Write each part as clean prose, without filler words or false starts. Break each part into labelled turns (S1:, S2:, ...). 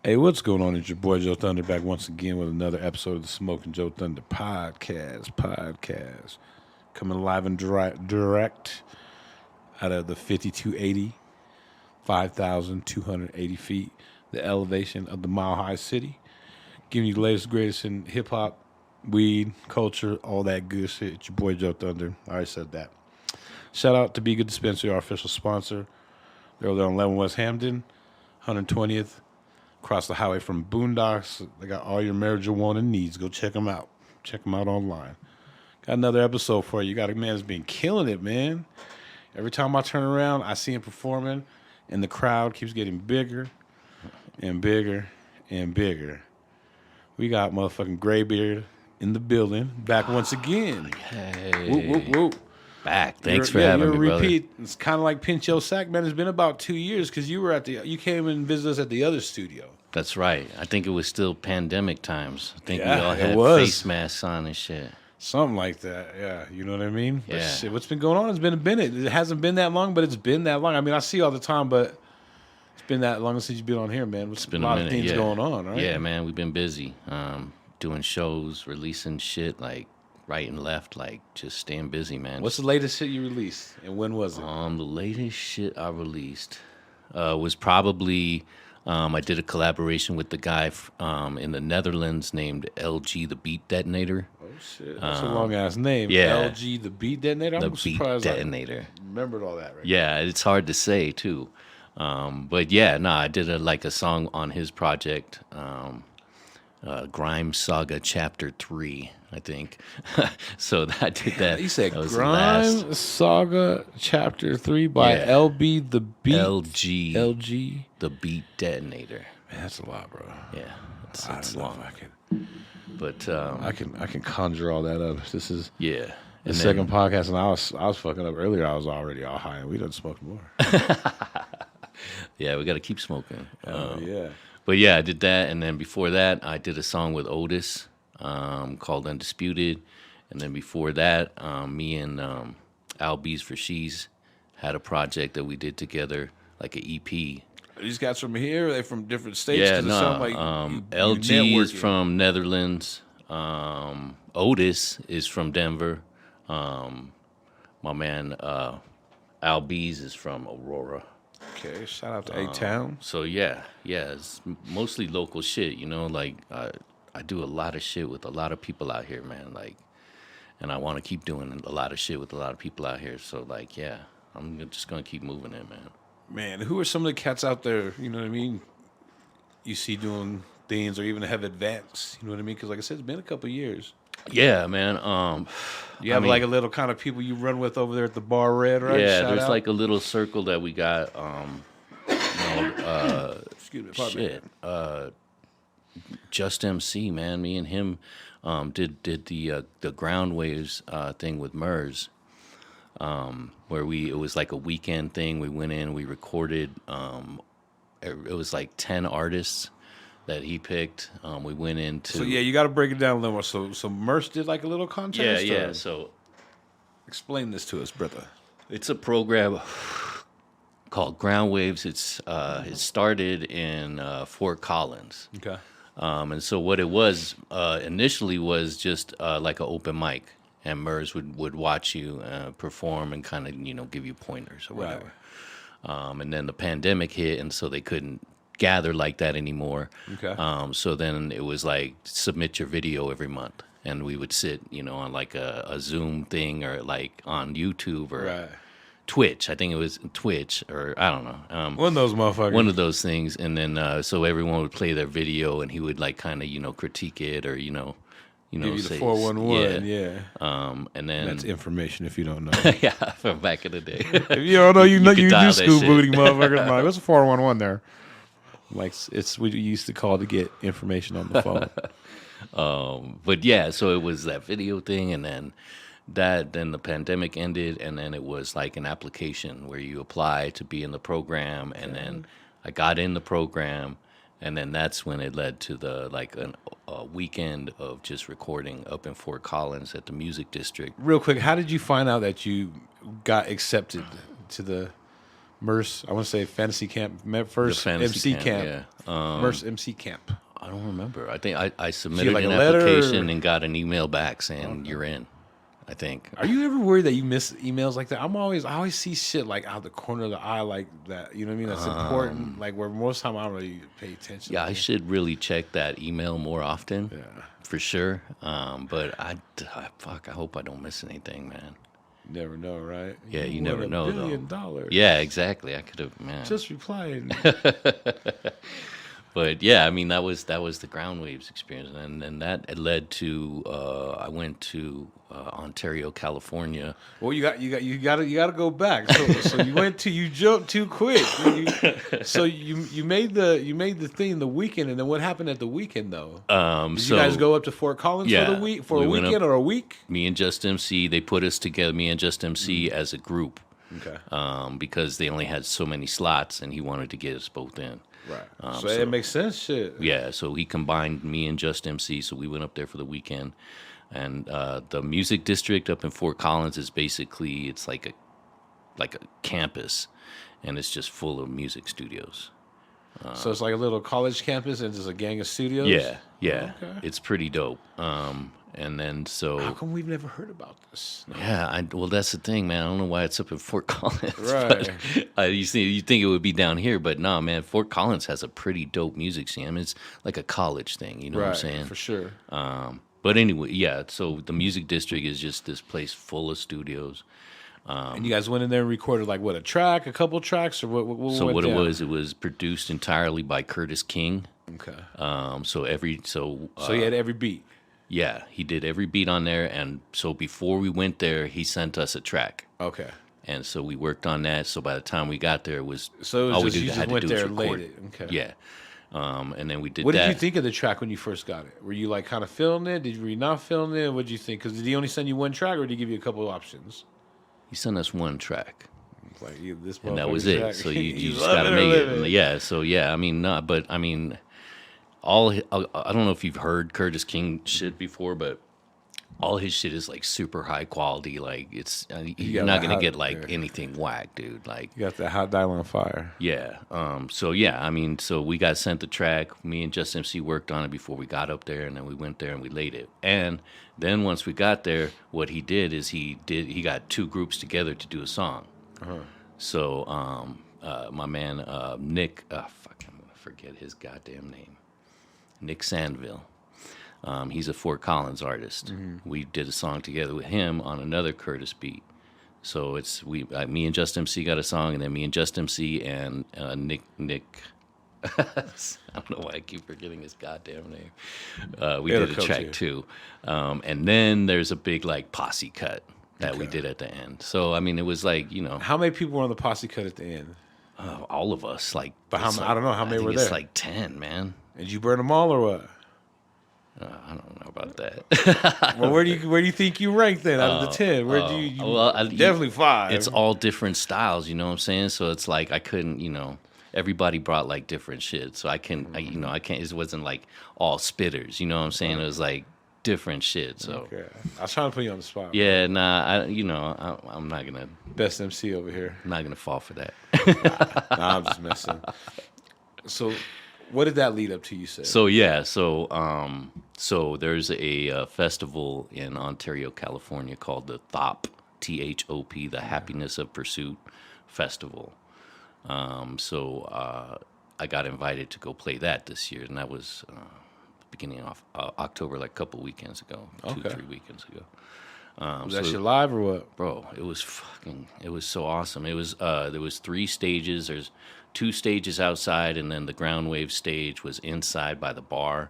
S1: Hey, what's going on? It's your boy Joe Thunder back once again with another episode of the Smoking Joe Thunder podcast. Coming live and direct out of the 5280, 5,280 feet, the elevation of the Mile High City. Giving you the latest, greatest in hip hop, weed, culture, all that good shit. It's your boy Joe Thunder. I already said that. Shout out to Be Good Dispensary, our official sponsor. They're over there on 11 West Hampden, 120th. Across the highway from Boondocks. They got all your marijuana needs. Go check them out. Check them out online. Got another episode for you. You got a man that's been killing it, man. Every time I turn around, I see him performing, and the crowd keeps getting bigger and bigger and bigger. We got motherfucking Graybeard in the building, back once again.
S2: Hey.
S1: Whoop, whoop, whoop.
S2: Back. Thanks for having me, brother.
S1: Repeat. It's kind of like Pincho Sack, man. It's been about 2 years because you came and visited us at the other studio.
S2: That's right. I think it was still pandemic times. I think we
S1: Yeah,
S2: all
S1: it
S2: had
S1: was.
S2: face masks on and shit.
S1: Something like that, yeah. You know what I mean? But
S2: Yeah.
S1: shit, what's been going on? It's been a minute. It hasn't been that long, but it's been that long. I mean, I see you all the time, but it's been that long since you've been on here, man. It's
S2: been
S1: a lot
S2: a
S1: of
S2: minute,
S1: things
S2: yeah.
S1: going on, right?
S2: Yeah, man, we've been busy. Doing shows, releasing shit like right and left, like just staying busy, man.
S1: What's the latest shit you released, and when was it?
S2: The latest shit I released was probably I did a collaboration with the guy in the Netherlands named LG the Beat Detonator.
S1: Oh shit, that's a long ass name.
S2: yeah.
S1: LG the Beat Detonator.
S2: The
S1: I'm
S2: Beat
S1: surprised
S2: Detonator.
S1: I remembered all that. Right?
S2: Yeah, it's hard to say too. But yeah, no, I did a song on his project, Grime Saga Chapter 3, I think. So I did that.
S1: You said
S2: that was the
S1: Grime Saga Chapter 3 by
S2: Yeah.
S1: LB the Beat.
S2: LG the Beat Detonator.
S1: Man, that's a lot, bro.
S2: Yeah, it's
S1: I don't know
S2: long.
S1: if I can.
S2: But
S1: I can conjure all that up. This is
S2: yeah.
S1: the second podcast, and I was fucking up earlier. I was already all high, and we done smoked more.
S2: Yeah, we got to keep smoking.
S1: Yeah.
S2: But yeah, I did that, and then before that, I did a song with Otis called Undisputed, and then before that, me and Al B's for She's had a project that we did together, like an EP.
S1: Are these guys from here? Are they from different states?
S2: Yeah,
S1: 'Cause it
S2: no.
S1: sound like
S2: LG is
S1: networking.
S2: from Netherlands. Otis is from Denver. My man Al B's is from Aurora.
S1: Okay, shout out to A-Town.
S2: So yeah, it's mostly local shit. You know, like I do a lot of shit with a lot of people out here, man. Like, and I want to keep doing a lot of shit with a lot of people out here. So like, yeah, I'm just gonna keep moving it, man.
S1: Man, who are some of the cats out there, you know what I mean, you see doing things or even have advanced, you know what I mean? Because like I said, it's been a couple of years.
S2: Yeah, man.
S1: You have like a little kind of people you run with over there at the Bar Red, right?
S2: Yeah,
S1: Shout
S2: there's
S1: out.
S2: like a little circle that we got.
S1: Excuse me, pardon me.
S2: Shit. Just MC, man. Me and him did the Ground Waves thing with Mers, where it was like a weekend thing. We went in, we recorded. It was like 10 artists that he picked. We went into.
S1: So yeah, you got to break it down a little more. So Merce did like a little contest?
S2: yeah.
S1: or-
S2: So
S1: Explain this to us, brother.
S2: it's a program called Ground Waves. It started in Fort Collins.
S1: Okay.
S2: And so what it was initially was just like an open mic, and Mers would watch you perform and kind of give you pointers or whatever. And then the pandemic hit, and so they couldn't gather like that anymore.
S1: Okay.
S2: So then it was like submit your video every month, and we would sit on like a Zoom thing or like on YouTube or
S1: Right.
S2: Twitch. I think it was Twitch or I don't know.
S1: One of those motherfuckers.
S2: One of those things, and then so everyone would play their video, and he would like kind of critique it or
S1: Give you the
S2: say
S1: 411, yeah.
S2: and then
S1: That's information if you don't know.
S2: yeah, from back in the day.
S1: If you don't know, you know
S2: could
S1: you
S2: dial
S1: do
S2: that
S1: school
S2: shit.
S1: booting motherfuckers. I'm like, what's a 411 there? Like it's what you used to call to get information on the phone.
S2: But yeah, so it was that video thing, and then then the pandemic ended, and then it was like an application where you apply to be in the program, and then I got in the program, and then that's when it led to a weekend of just recording up in Fort Collins at the Music District.
S1: Real quick, how did you find out that you got accepted to the Merce, I want to say fantasy camp.
S2: The
S1: First
S2: fantasy
S1: MC camp.
S2: Yeah.
S1: Merce MC camp.
S2: I don't remember. I think I submitted
S1: like
S2: an
S1: a letter
S2: application
S1: or-
S2: and got an email back saying you're in. I think.
S1: Are you ever worried that you miss emails like that? I always see shit like out the corner of the eye like that. You know what I mean? That's important. Like where most time I don't really pay attention.
S2: Yeah, I should really check that email more often.
S1: Yeah.
S2: For sure. But I hope I don't miss anything, man.
S1: Never know, right?
S2: Yeah, you never know, though.
S1: $1 billion.
S2: Yeah, exactly. I could have, man.
S1: Just replied.
S2: But yeah, I mean that was the ground waves experience, and that led to I went to Ontario, California.
S1: Well, you got to go back. So you jumped too quick. So you made the thing the weekend, and then what happened at the weekend though? Did you guys go up to Fort Collins
S2: yeah,
S1: for
S2: we
S1: a
S2: went
S1: weekend
S2: up-
S1: or a week?
S2: Me and Just MC, they put us together. Me and Just MC as a group.
S1: Okay.
S2: Because they only had so many slots, and he wanted to get us both in.
S1: Right. So it makes sense. Shit.
S2: Yeah, so he combined me and Just MC, so we went up there for the weekend. And the music district up in Fort Collins is basically it's like a campus, and it's just full of music studios.
S1: So it's like a little college campus, and there's a gang of studios.
S2: Yeah,
S1: Okay.
S2: it's pretty dope. And then
S1: How
S2: so
S1: come we've never heard about this?
S2: yeah, well that's the thing, man. I don't know why it's up in Fort Collins.
S1: Right.
S2: But, you think it would be down here, but no, man. Fort Collins has a pretty dope music scene. I mean, it's like a college thing. You know what I'm saying?
S1: For sure.
S2: But anyway, yeah. So the music district is just this place full of studios.
S1: And you guys went in there and recorded like what, a couple tracks, or what
S2: So
S1: went
S2: what
S1: down?
S2: it was produced entirely by Curtis King.
S1: Okay.
S2: So
S1: So you had every beat.
S2: yeah, he did every beat on there, and so before we went there, he sent us a track,
S1: Okay.
S2: and so we worked on that. So by the time we got there, it was
S1: So it was
S2: all we
S1: just, you
S2: had
S1: just
S2: to
S1: went
S2: do was
S1: there and laid
S2: record
S1: it. Okay.
S2: Yeah, and then we did
S1: What
S2: that.
S1: did you think of the track when you first got it? Were you like kind of feeling it? Were you not feeling it? What did you think? Because did he only send you one track, or did he give you a couple of options?
S2: He sent us one track.
S1: Like this,
S2: And that was
S1: motherfucking
S2: it.
S1: track.
S2: So you just
S1: love
S2: got to
S1: or
S2: make
S1: live
S2: it. Yeah. So yeah, I mean, not, but I mean, I don't know if you've heard Curtis King shit before, but all his shit is like super high quality. Like you're
S1: got
S2: not
S1: that
S2: gonna
S1: hot-
S2: get like
S1: yeah.
S2: anything whack, dude. Like
S1: You got that hot dial on fire.
S2: yeah. So yeah, I mean, so we got sent the track. Me and Just MC worked on it before we got up there, and then we went there and we laid it. And then once we got there, what he did is he got two groups together to do a song. So my man Nick, I'm gonna forget his goddamn name. Nick Sandville. He's a Fort Collins artist. We did a song together with him on another Curtis beat. So it's me and Just MC got a song, and then me and Just MC and Nick. I don't know why I keep forgetting his goddamn name. We
S1: It'll
S2: did a
S1: come to
S2: track
S1: you.
S2: too, and then there's a big like posse cut that we did at the end. So I mean, it was like
S1: How many people were on the posse cut at the end?
S2: all of us like.
S1: But
S2: it's
S1: I don't know how many
S2: I think
S1: were
S2: it's
S1: there.
S2: like 10, man.
S1: Did you burn them all or what?
S2: I don't know about that.
S1: Well, where do you think you ranked then out of the 10? Where do you? Definitely 5.
S2: It's all different styles, you know what I'm saying? So it's like I couldn't, everybody brought like different shit. So I can't. It wasn't like all spitters, you know what I'm saying? It was like different shit. So
S1: Okay. I was trying to put you on the spot.
S2: yeah, nah, I'm not gonna
S1: Best MC over here.
S2: fall for that.
S1: Nah, I'm just messing. So, what did that lead up to? You said.
S2: So yeah, so there's a festival in Ontario, California called the THOP, the Happiness of Pursuit Festival. I got invited to go play that this year, and that was beginning of October, like a couple weekends ago, 2-3 weekends ago.
S1: Was that shit live or what?
S2: Bro, it was so awesome. It was there was 3 stages. There's 2 stages outside, and then the ground wave stage was inside by the bar.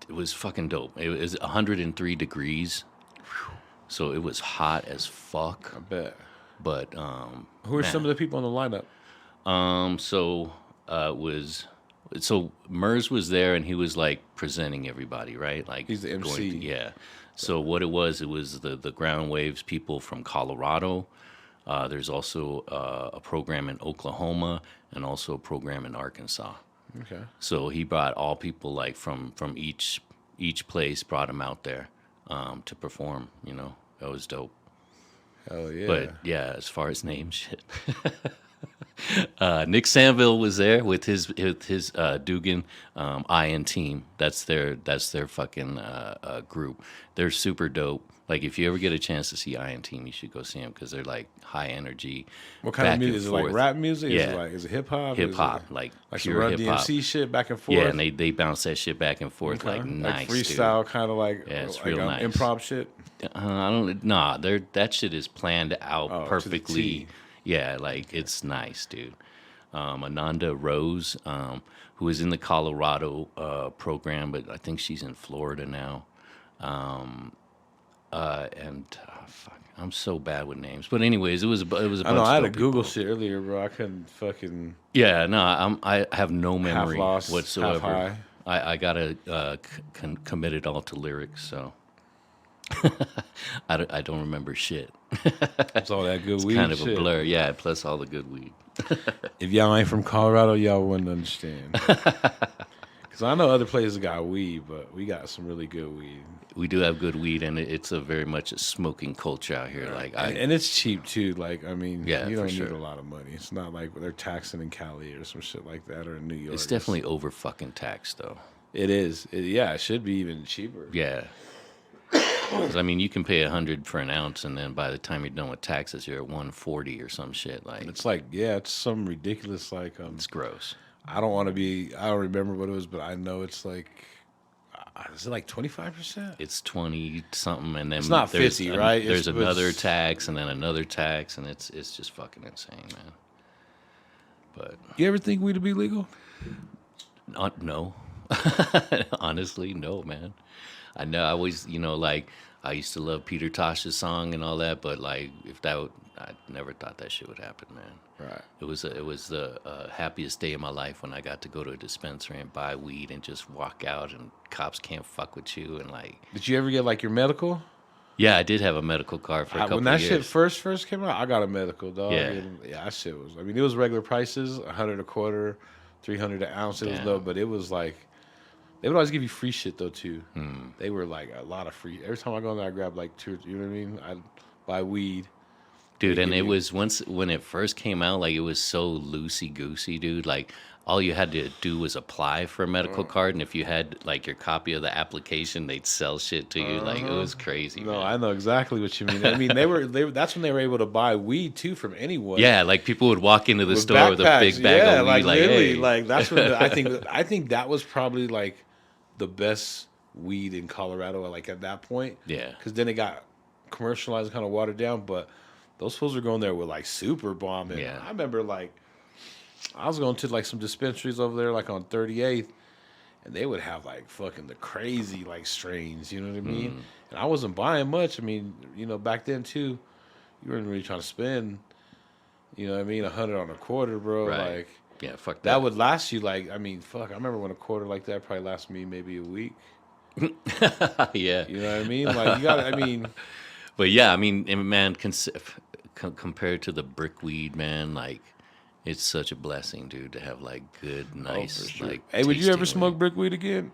S2: It was fucking dope. It was 103 degrees, so it was hot as fuck.
S1: I bet.
S2: But
S1: Who are some of the people on the lineup?
S2: so Mers was there, and he was like presenting everybody, right? Like
S1: He's the MC.
S2: Yeah. So what it was the ground waves people from Colorado. There's also a program in Oklahoma and also a program in Arkansas.
S1: Okay.
S2: So he brought all people like from each place, brought them out there to perform. That was dope.
S1: Hell yeah.
S2: But yeah, as far as name shit, Nick Sanville was there with his Dugan Iron Team. That's their fucking group. They're super dope. Like if you ever get a chance to see Iron Team, you should go see them because they're like high energy.
S1: What kind of
S2: back
S1: music?
S2: and
S1: Is it like
S2: forth.
S1: rap music?
S2: Yeah.
S1: Is it hip hop?
S2: Hip hop,
S1: Is it
S2: like
S1: like some
S2: pure
S1: Run
S2: hip hop.
S1: DMC shit back and forth?
S2: Yeah, and they bounce that shit back and forth like
S1: Okay.
S2: nice,
S1: freestyle, kind of like
S2: Yeah, it's
S1: like
S2: real nice.
S1: improv shit.
S2: I don't. Nah, that shit is planned out
S1: Oh, to the
S2: perfectly.
S1: T.
S2: Yeah, like it's nice, dude. Ananda Rose, who is in the Colorado program, but I think she's in Florida now. Fuck, I'm so bad with names. But anyways, it was a bunch
S1: I know. I had
S2: of
S1: to Google
S2: people.
S1: shit earlier, bro. I couldn't fucking
S2: Yeah, no, I have no memory
S1: lost,
S2: whatsoever.
S1: half high.
S2: I gotta commit it all to lyrics, so I don't remember shit.
S1: It's all that good
S2: It's
S1: weed.
S2: kind of
S1: shit.
S2: a blur. Yeah, plus all the good weed.
S1: If y'all ain't from Colorado, y'all wouldn't understand. Because I know other places got weed, but we got some really good weed.
S2: We do have good weed, and it's a very much a smoking culture out here. Like
S1: And it's cheap too. Like I mean,
S2: Yeah,
S1: you
S2: for
S1: don't need
S2: sure.
S1: a lot of money. It's not like they're taxing in Cali or some shit like that, or in New York.
S2: it's definitely over fucking taxed though.
S1: It is. Yeah, it should be even cheaper.
S2: Yeah. 'Cause, I mean, you can pay $100 for an ounce, and then by the time you're done with taxes, you're at 140 or some shit. Like
S1: It's like, yeah, it's some ridiculous. Like,
S2: it's gross.
S1: I don't want to be. I don't remember what it was, but I know it's like. Is it like 25%?
S2: It's 20 something, and then
S1: It's not
S2: there's
S1: 50, right?
S2: There's
S1: It's-
S2: another tax, and then another tax, and it's just fucking insane, man. But
S1: You ever think weed would be legal?
S2: no, honestly, no, man. I know I always, like I used to love Peter Tosh's song and all that, but like if that, I never thought that shit would happen, man.
S1: Right.
S2: It was the happiest day of my life when I got to go to a dispensary and buy weed and just walk out, and cops can't fuck with you, and like.
S1: Did you ever get like your medical?
S2: Yeah, I did have a medical card for a couple
S1: When that
S2: of years.
S1: shit first came out, I got a medical, dog.
S2: Yeah.
S1: Yeah, that shit was. I mean, it was regular prices, 100 a quarter, 300 an ounce. It was
S2: Damn.
S1: low, but it was like they would always give you free shit though too.
S2: Hmm.
S1: They were like a lot of free. Every time I go in there, I grab like two. You know what I mean? I buy weed.
S2: Dude, and
S1: give
S2: it
S1: you-
S2: was when it first came out, like it was so loosey goosey, dude. Like all you had to do was apply for a medical card, and if you had like your copy of the application, they'd sell shit to you. Like it was crazy.
S1: No,
S2: man.
S1: I know exactly what you mean. I mean, they were. That's when they were able to buy weed too from anyone.
S2: Yeah, like people would walk into the
S1: With
S2: store with a
S1: backpacks.
S2: big bag
S1: Yeah,
S2: of weed,
S1: like
S2: like,
S1: literally,
S2: hey.
S1: like that's when I think that was probably like the best weed in Colorado. Like at that point,
S2: Yeah.
S1: because then it got commercialized, kind of watered down. But those fools were going there with like super bomb. And
S2: Yeah.
S1: I remember like I was going to like some dispensaries over there, like on 38th, and they would have like fucking the crazy like strains. You know what I mean?
S2: Mm.
S1: And I wasn't buying much. I mean, back then too, you weren't really trying to spend. You know what I mean? 100 on a quarter, bro.
S2: Right.
S1: Like
S2: Yeah, fuck that.
S1: that would last you like. I mean, fuck. I remember when a quarter like that probably lasted me maybe a week.
S2: Yeah.
S1: You know what I mean? Like you got. I mean,
S2: But yeah, I mean, and man, compared to the brick weed, man, like it's such a blessing, dude, to have like good, nice,
S1: for sure.
S2: like.
S1: Hey, would you ever
S2: tasting
S1: smoke
S2: weed.
S1: brick weed again?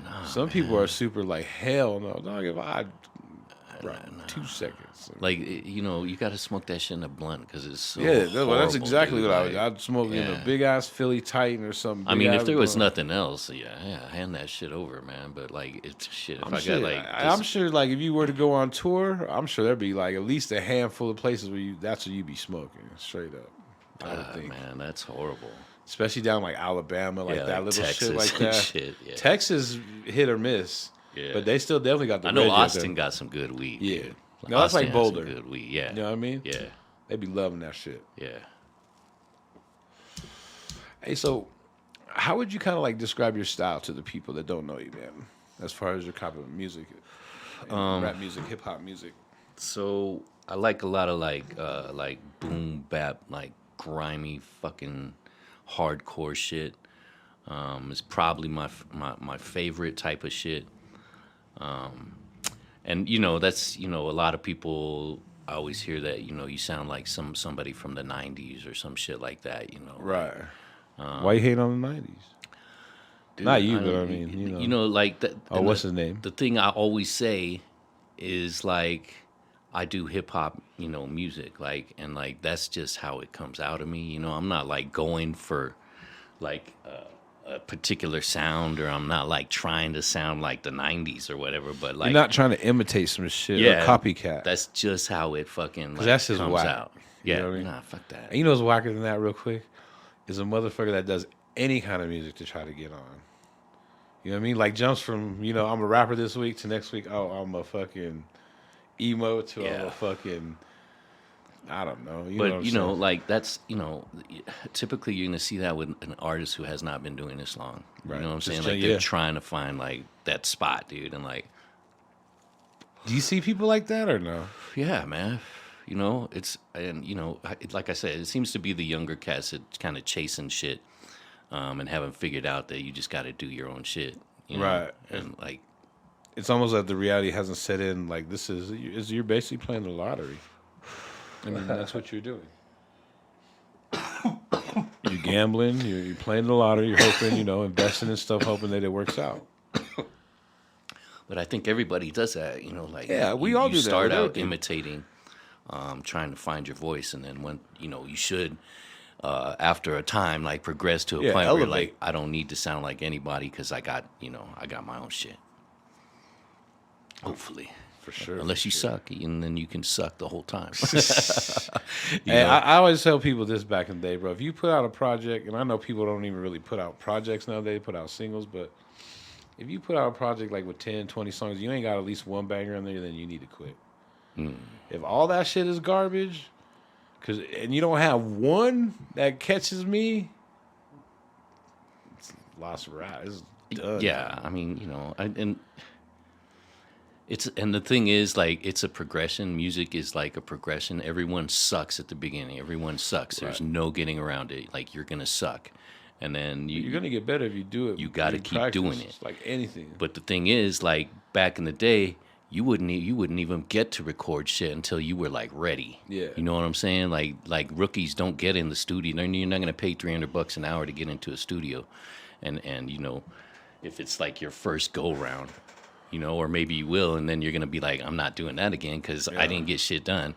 S2: Nah,
S1: Some people are super like hell no, dog. If I, bro, 2 seconds.
S2: Like you got to smoke that shit in a blunt because it's so.
S1: Yeah, well, that's
S2: horrible,
S1: exactly
S2: dude.
S1: what I would.
S2: Like,
S1: I'd smoke in
S2: yeah.
S1: a big ass Philly Titan or something.
S2: I mean, if
S1: big-ass
S2: there was
S1: blunt.
S2: nothing else, yeah, hand that shit over, man. But like, it's shit. If
S1: I'm
S2: I
S1: sure,
S2: got like,
S1: I'm sure, like if you were to go on tour, I'm sure there'd be like at least a handful of places where that's where you be smoking straight up. I would think,
S2: man, that's horrible.
S1: especially down like Alabama, like
S2: Yeah,
S1: that
S2: like
S1: little
S2: Texas
S1: shit like
S2: and
S1: that.
S2: shit, yeah.
S1: Texas hit or miss,
S2: Yeah.
S1: but they still definitely got the.
S2: I know
S1: Reggie out
S2: Austin
S1: there.
S2: got some good weed.
S1: Yeah.
S2: dude.
S1: No, that's like
S2: Austin has some
S1: Boulder.
S2: Good weed, yeah.
S1: You know what I mean?
S2: Yeah,
S1: They be loving that shit.
S2: yeah.
S1: Hey, so how would you kind of like describe your style to the people that don't know you, man? As far as your kind of music, rap music, hip hop music.
S2: So I like a lot of like boom bap, like grimy fucking hardcore shit. It's probably my favorite type of shit. And that's a lot of people. I always hear that you sound like somebody from the '90s or some shit like that.
S1: Right. Why you hating on the '90s?
S2: Dude,
S1: Not you, but
S2: don't-
S1: I mean,
S2: like that.
S1: Oh, what's his name?
S2: The thing I always say is like, I do hip hop, music, like, and like that's just how it comes out of me. I'm not like going for like a particular sound, or I'm not like trying to sound like the '90s or whatever. But
S1: You're
S2: like,
S1: not trying to imitate some shit or
S2: yeah,
S1: copycat.
S2: that's just how it fucking like
S1: That's just
S2: comes
S1: whack.
S2: out.
S1: You
S2: Yeah,
S1: know what I mean?
S2: nah, fuck that.
S1: And you know what's whacker than that, real quick? Is a motherfucker that does any kind of music to try to get on. You know what I mean? Like jumps from, I'm a rapper this week to next week, oh, I'm a fucking emo to I'm
S2: Yeah.
S1: a fucking, I don't know. You know
S2: But
S1: what I'm saying?
S2: like that's typically you're gonna see that with an artist who has not been doing this long.
S1: Right.
S2: You know what I'm
S1: Just
S2: saying? Like
S1: yeah.
S2: they're trying to find like that spot, dude, and like,
S1: Do you see people like that or no?
S2: yeah, man. Like I said, it seems to be the younger cats that kind of chasing shit, and haven't figured out that you just got to do your own shit,
S1: Right.
S2: And like,
S1: It's almost like the reality hasn't set in. Like you're basically playing the lottery. I mean, that's what you're doing. You're gambling. You're playing the lottery. You're hoping, investing in stuff, hoping that it works out.
S2: but I think everybody does that, like,
S1: Yeah, we all
S2: you
S1: do that
S2: start
S1: with
S2: out
S1: everything.
S2: imitating, trying to find your voice, and then when you should. After a time, like progress to a
S1: Yeah,
S2: point where
S1: elevate.
S2: like I don't need to sound like anybody because I got my own shit. Hopefully,
S1: For sure.
S2: unless you suck, and then you can suck the whole time.
S1: Hey, I always tell people this back in the day, bro. If you put out a project, and I know people don't even really put out projects nowadays, put out singles, but if you put out a project like with 10, 20 songs, you ain't got at least one banger in there, then you need to quit. If all that shit is garbage, and you don't have one that catches me, it's lost route. It's done.
S2: Yeah, I mean, and the thing is, like, it's a progression. Music is like a progression. Everyone sucks at the beginning. Everyone sucks. There's
S1: Right.
S2: no getting around it. Like, you're gonna suck, and then
S1: You're gonna get better if you do it.
S2: You gotta keep doing it.
S1: It's like anything.
S2: But the thing is, like back in the day, you wouldn't even get to record shit until you were like ready.
S1: Yeah.
S2: You know what I'm saying? Like rookies don't get in the studio. You're not gonna pay $300 an hour to get into a studio, and if it's like your first go round, or maybe you will, and then you're gonna be like, I'm not doing that again because I didn't get shit done.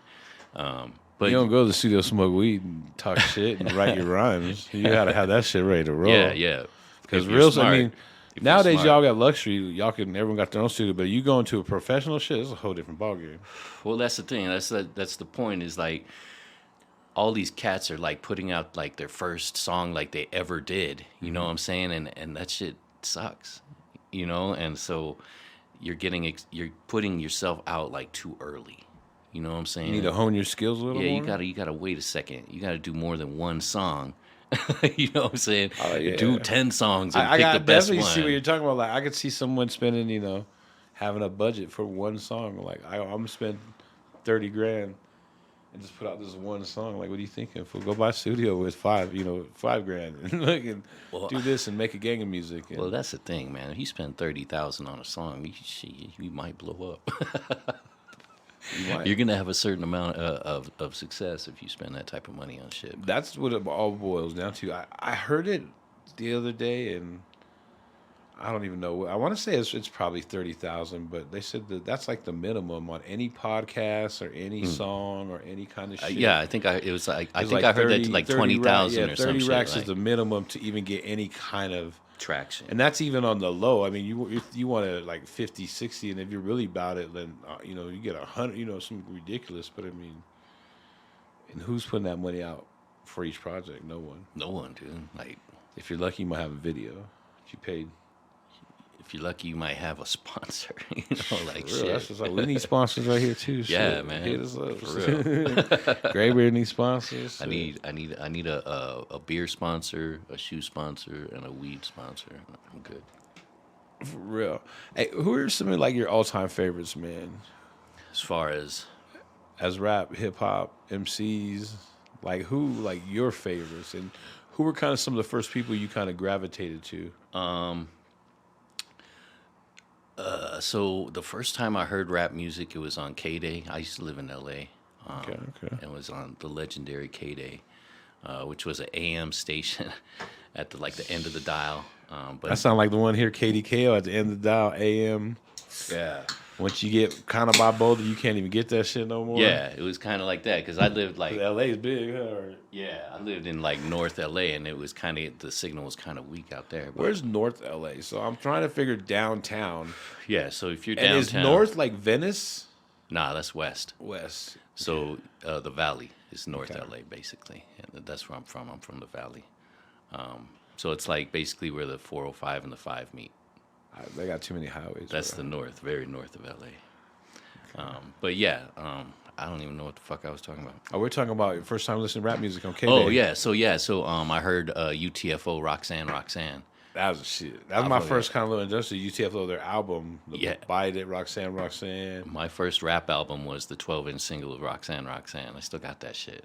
S2: But
S1: You don't go to the studio, smoke weed, and talk shit, and write your rhymes. You gotta have that shit ready to roll.
S2: yeah.
S1: Because
S2: If you're
S1: real,
S2: smart-
S1: I mean,
S2: if you're
S1: nowadays
S2: smart.
S1: y'all got luxury. Everyone got their own studio, but you go into a professional shit, it's a whole different ballgame.
S2: Well, that's the thing. That's the point. Is like all these cats are like putting out like their first song like they ever did. You know what I'm saying? And that shit sucks. And so you're putting yourself out like too early. You know what I'm saying?
S1: You need to hone your skills a little
S2: Yeah,
S1: more.
S2: you gotta wait a second. You gotta do more than one song. You know what I'm saying?
S1: Oh, yeah.
S2: Do 10 songs and
S1: I
S2: pick
S1: got
S2: the best
S1: definitely
S2: one.
S1: see what you're talking about. Like I could see someone spending, having a budget for one song. Like I'm gonna spend 30 grand and just put out this one song. Like, what are you thinking? Fool, go buy a studio with $5 grand and look and do this and make a gang of music. And,
S2: Well, that's the thing, man. If you spend $30,000 on a song, you might blow up.
S1: you might.
S2: You're gonna have a certain amount of success if you spend that type of money on shit.
S1: That's what it all boils down to. I heard it the other day, and I don't even know. I want to say it's probably 30,000, but they said that's like the minimum on any podcast or any song or any kind of shit.
S2: Yeah, I think I heard that like
S1: 30
S2: 20,000 or
S1: 30
S2: some
S1: racks
S2: shit.
S1: is the minimum to even get any kind of
S2: Traction.
S1: and that's even on the low. I mean, if you want to like 50, 60, and if you're really about it, then you get 100. Something ridiculous. But I mean, and who's putting that money out for each project? No one.
S2: No one, dude. Like,
S1: If you're lucky, you might have a video. If you paid.
S2: if you're lucky, you might have a sponsor. Like
S1: For real,
S2: shit.
S1: that's just like we need sponsors right here too.
S2: Yeah,
S1: Shit,
S2: man.
S1: Hit us up.
S2: For real.
S1: Graybeard needs sponsors.
S2: I need a beer sponsor, a shoe sponsor, and a weed sponsor. I'm good.
S1: For real. Hey, who are some of like your all-time favorites, man?
S2: As far as
S1: As rap, hip hop, MCs, like who like your favorites, and who were kind of some of the first people you kind of gravitated to?
S2: so the first time I heard rap music, it was on K-Day. I used to live in L.A.
S1: Okay.
S2: And it was on the legendary K-Day, which was an AM station at the end of the dial. But
S1: That sound like the one here, KDKO at the end of the dial, AM.
S2: yeah,
S1: Once you get kind of by Boulder, you can't even get that shit no more.
S2: Yeah, it was kind of like that because I lived like
S1: LA is big, huh?
S2: yeah, I lived in like North LA, and it was kind of the signal was kind of weak out there. But
S1: Where's North LA? So I'm trying to figure downtown.
S2: yeah, so if you're
S1: And
S2: downtown,
S1: is North like Venice?
S2: nah, that's west.
S1: West.
S2: So the Valley is North
S1: Okay.
S2: LA basically, and that's where I'm from. I'm from the Valley. So it's like basically where the 405 and the 5 meet.
S1: They got too many highways.
S2: That's
S1: bro.
S2: the north, very north of LA. But yeah, I don't even know what the fuck I was talking about.
S1: Oh, we're talking about your first time listening to rap music on K.
S2: Oh yeah, so I heard UTFO Roxanne.
S1: That was a shit. That was
S2: I
S1: my
S2: fuck
S1: first
S2: with
S1: kind of little industrial UTFO, their album.
S2: Yeah.
S1: Bite It, Roxanne.
S2: My first rap album was the 12-inch single of Roxanne. I still got that shit.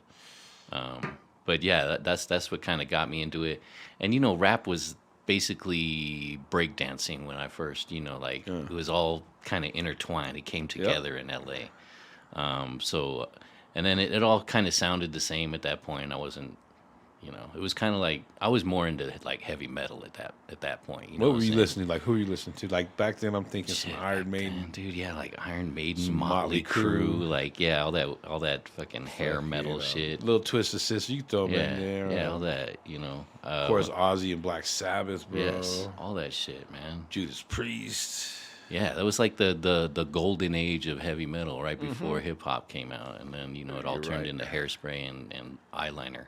S2: But yeah, that's what kind of got me into it. And you know, rap was basically breakdancing when I first, like it was all kind of intertwined. It came together in LA. So, and then it all kind of sounded the same at that point. I wasn't, it was kind of like I was more into like heavy metal at that point. You know
S1: What were you
S2: I'm saying?
S1: listening to? Like, who were you listening to? Like, back then, I'm thinking some
S2: Shit,
S1: Iron
S2: back
S1: Maiden.
S2: then, dude. Yeah, like Iron Maiden,
S1: Some
S2: Motley
S1: Motley
S2: Crue,
S1: Crue.
S2: like all that fucking hair metal shit.
S1: Little Twisted Sister, you throw them
S2: Yeah,
S1: in there.
S2: yeah, all that.
S1: Of course, Ozzy and Black Sabbath, bro.
S2: yes, all that shit, man.
S1: Judas Priest.
S2: Yeah, that was like the golden age of heavy metal, right before hip hop came out, and then it all
S1: You're
S2: turned
S1: right.
S2: into hairspray and eyeliner.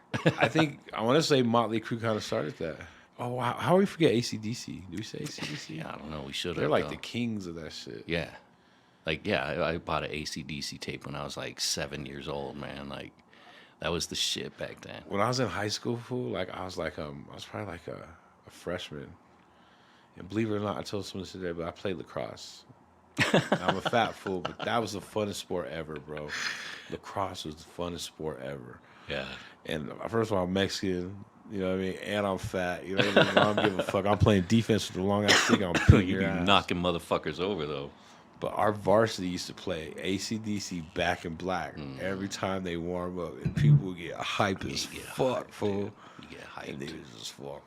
S1: I want to say Motley Crue kind of started that. Oh, wow. How do we forget AC/DC? Do we say AC/DC?
S2: Yeah, I don't know. We should have.
S1: They're like the kings of that shit.
S2: Yeah, like yeah, I bought an AC/DC tape when I was like 7 years old, man. Like that was the shit back then.
S1: When I was in high school, fool, like I was probably like a freshman. And believe it or not, I told someone today, but I played lacrosse. I'm a fat fool, but that was the funnest sport ever, bro. Lacrosse was the funnest sport ever.
S2: Yeah,
S1: And first of all, I'm Mexican, you know what I mean? And I'm fat, you know what I mean? I don't give a fuck. I'm playing defense with the long ass stick. I'm beating
S2: you
S1: your
S2: be
S1: ass.
S2: knocking motherfuckers over though.
S1: But our varsity used to play AC/DC Back in Black every time they warm up, and people would get hype as fuck, fool.
S2: You get
S1: And
S2: hyped.
S1: they was just fuck,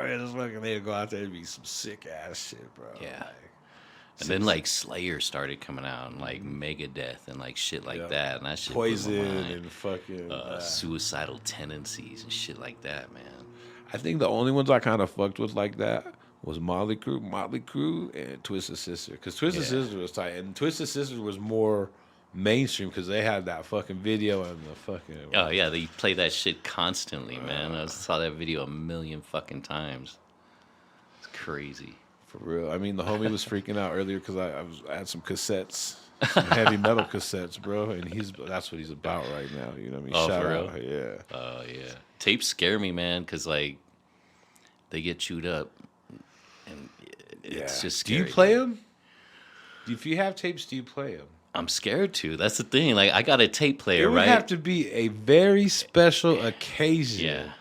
S1: and just fucking they'd go out there and be some sick ass shit, bro.
S2: Yeah.
S1: Like,
S2: And then like Slayer started coming out and like Megadeth and like shit like
S1: Yeah.
S2: that, and that shit blew my
S1: Poison
S2: mind.
S1: and fucking.
S2: Suicidal tendencies and shit like that, man.
S1: I think the only ones I kind of fucked with like that was Motley Crue, and Twisted Sister. Because Twisted
S2: Yeah.
S1: Sister was tight, and Twisted Sister was more mainstream because they had that fucking video and the fucking.
S2: Oh yeah, they play that shit constantly, man. I saw that video a million fucking times. It's crazy.
S1: For real. I mean, the homie was freaking out earlier because I had some cassettes, some heavy metal cassettes, bro, and that's what he's about right now. You know what I mean?
S2: Oh,
S1: Shout
S2: for
S1: out,
S2: real?
S1: yeah.
S2: Oh yeah, tapes scare me, man, because like they get chewed up, and it's just
S1: Do
S2: scary.
S1: you play them? If you have tapes, do you play them?
S2: I'm scared to. That's the thing. Like I got a tape player,
S1: It would
S2: right?
S1: have to be a very special occasion.
S2: Yeah.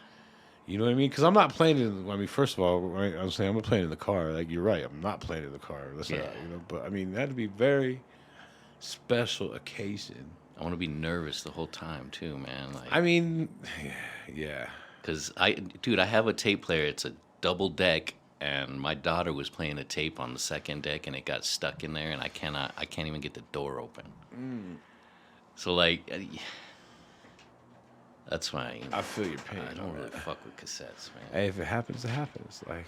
S1: You know what I mean? Because I'm not playing it. I mean, first of all, right, I'm saying I'm not playing in the car. Like you're right, I'm not playing in the car. That's not,
S2: Yeah.
S1: But I mean, that'd be very special occasion.
S2: I want to be nervous the whole time too, man. Like,
S1: I mean, yeah.
S2: Cause dude, I have a tape player. It's a double deck, and my daughter was playing a tape on the second deck, and it got stuck in there, and I can't even get the door open. So like, that's why
S1: I feel your pain.
S2: I don't really fuck with cassettes, man.
S1: Hey, if it happens, it happens. Like,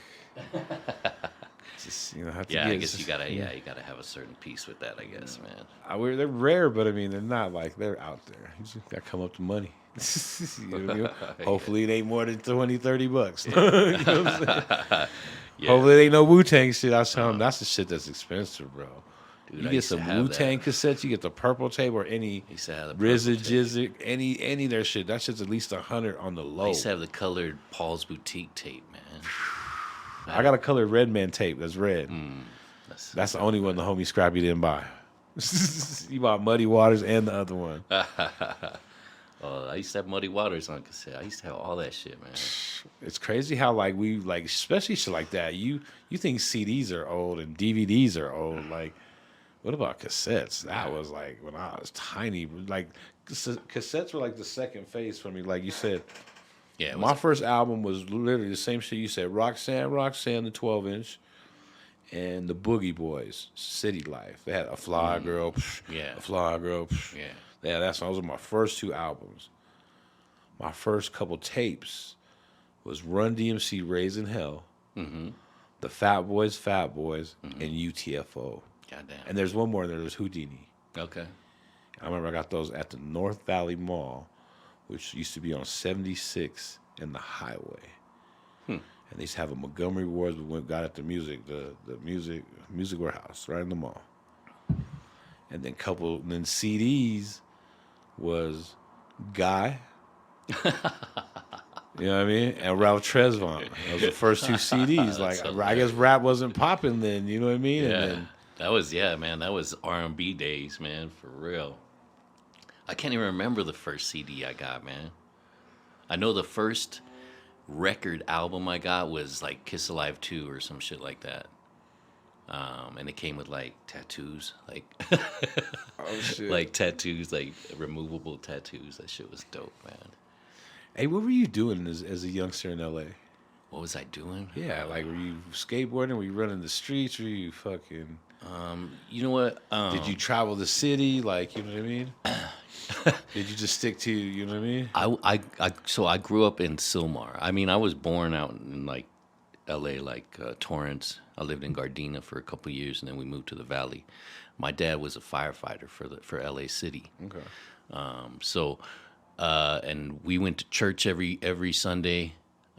S1: just have to
S2: Yeah,
S1: get
S2: I guess you gotta have a certain piece with that, I guess, man.
S1: They're rare, but I mean, they're not like they're out there. You just gotta come up to money. You know what I mean? Hopefully, it ain't more than $20-$30. You know what I'm saying?
S2: Yeah.
S1: Hopefully, it ain't no Wu-Tang shit. I was telling them that's the shit that's expensive, bro.
S2: Dude,
S1: You
S2: I
S1: get
S2: used to
S1: some
S2: have
S1: Wu-Tang
S2: that.
S1: cassettes, you get the purple tape or any
S2: I used to have the purple
S1: RZA,
S2: tape.
S1: Jizzy, any of their shit. That shit's at least 100 on the
S2: I
S1: low.
S2: used to have the colored Paul's Boutique tape, man.
S1: I got a colored Red Man tape that's red. That's the only one the homie Scrappy didn't buy. He bought Muddy Waters and the other one.
S2: I used to have Muddy Waters on cassette. I used to have all that shit, man.
S1: It's crazy how like we like, especially shit like that. You think CDs are old and DVDs are old. Like, what about cassettes? That was like when I was tiny. Like cassettes were like the second phase for me. Like you said,
S2: Yeah, it
S1: my
S2: was,
S1: first album was literally the same shit you said. Roxanne, the 12-inch. and the Boogie Boys, City Life. They had a Fly Girl,
S2: Yeah.
S1: a Fly Girl.
S2: Yeah.
S1: Yeah, those were my first 2 albums. My first couple tapes was Run DMC, Raising Hell, the Fat Boys, and UTFO.
S2: Goddamn.
S1: And there's one more in there. There's Houdini.
S2: Okay.
S1: I remember I got those at the North Valley Mall, which used to be on 76 in the highway. And they used to have a Montgomery Ward. We got at the music warehouse right in the mall. And then CDs was Guy. You know what I mean? And Ralph Tresvant. Those were the first 2 CDs. Like, I guess rap wasn't popping then. You know what I mean?
S2: Yeah.
S1: And then,
S2: That was That was R&B days, man, for real. I can't even remember the first CD I got, man. I know the first record album I got was like Kiss Alive 2 or some shit like that. And it came with like tattoos, like
S1: oh shit!
S2: like tattoos, like removable tattoos. That shit was dope, man.
S1: Hey, what were you doing as a youngster in LA?
S2: What was I doing?
S1: Yeah, like were you skateboarding? Were you running the streets? Were you fucking?
S2: You know what?
S1: Did you travel the city? Like, you know what I mean? Did you just stick to, you know what I mean?
S2: So I grew up in Sylmar. I mean, I was born out in like L.A., like Torrance. I lived in Gardena for a couple of years, and then we moved to the Valley. My dad was a firefighter for L.A. City.
S1: Okay.
S2: And we went to church every Sunday.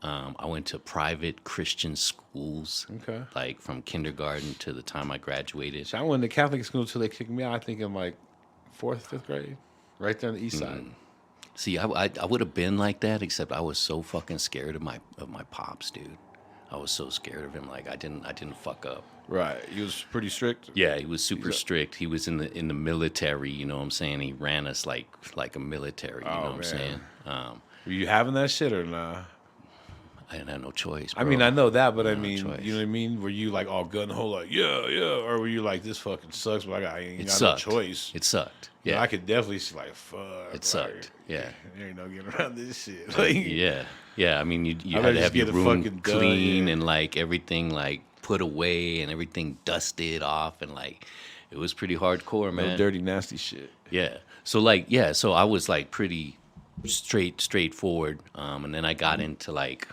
S2: I went to private Christian schools,
S1: Okay.
S2: like from kindergarten to the time I graduated.
S1: So I went to Catholic school until they kicked me out, I think in like 4th, 5th grade. Right there on the east side.
S2: See, I would have been like that, except I was so fucking scared of my pops, dude. I was so scared of him, like I didn't fuck up.
S1: Right. He was pretty strict.
S2: Yeah, he was super strict. He was in the military, you know what I'm saying? He ran us like a military, you know what I'm saying?
S1: Were you having that shit or nah?
S2: I didn't have no choice, bro.
S1: I mean, I know that, but I
S2: No
S1: mean,
S2: choice.
S1: you know what I mean? Were you like all gun ho, like, yeah, or were you like, this fucking sucks, but I ain't
S2: It
S1: got
S2: sucked.
S1: no choice?
S2: It sucked.
S1: You know,
S2: Yeah.
S1: I could definitely see like, fuck.
S2: It sucked. Yeah.
S1: There ain't no getting around this shit. Like,
S2: Yeah. Yeah. I mean, you
S1: I'd
S2: had
S1: rather
S2: to
S1: just
S2: have your
S1: get a
S2: room
S1: fucking gun,
S2: clean
S1: yeah.
S2: and like everything like put away and everything dusted off and like it was pretty hardcore,
S1: no
S2: man.
S1: dirty, nasty shit.
S2: Yeah. So I was like pretty straightforward. And then I got into like,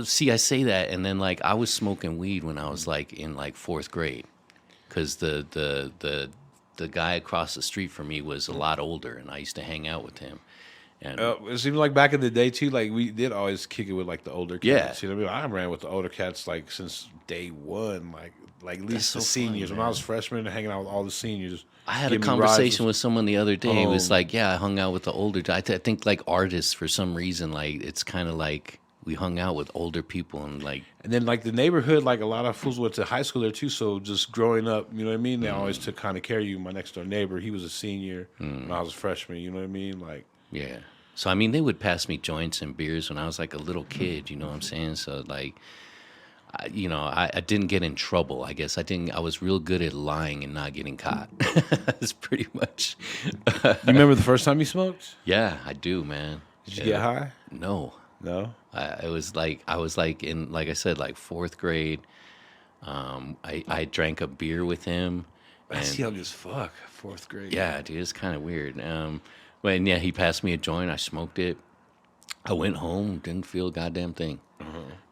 S2: see, I say that, and then like I was smoking weed when I was like in like 4th grade, because the guy across the street from me was a lot older, and I used to hang out with him. And
S1: It seemed like back in the day too, like we did always kick it with like the older cats.
S2: Yeah.
S1: You know what I mean? I ran with the older cats like since day one, like at least
S2: so
S1: the seniors.
S2: funny,
S1: When I
S2: man.
S1: was freshman, hanging out with all the seniors.
S2: I had a
S1: giving me
S2: conversation
S1: rides.
S2: with someone the other day. It was
S1: Oh.
S2: like, yeah, I hung out with the older. I think like artists for some reason, like it's kind of like we hung out with older people and like
S1: And then like the neighborhood, like a lot of fools went to high school there too. So just growing up, you know what I mean? They always took kind of care of you. My next door neighbor, he was a senior when I was a freshman. You know what I mean? Like,
S2: yeah. So I mean, they would pass me joints and beers when I was like a little kid. You know what I'm saying? So like, I didn't get in trouble. I guess I was real good at lying and not getting caught. That's pretty much.
S1: you remember the first time you smoked?
S2: Yeah, I do, man.
S1: Did you get high?
S2: No.
S1: No.
S2: I was like in, like I said, like 4th grade. I drank a beer with him.
S1: That's
S2: And
S1: young as fuck. 4th grade.
S2: yeah, dude, it's kind of weird. But yeah, he passed me a joint. I smoked it. I went home, didn't feel a goddamn thing.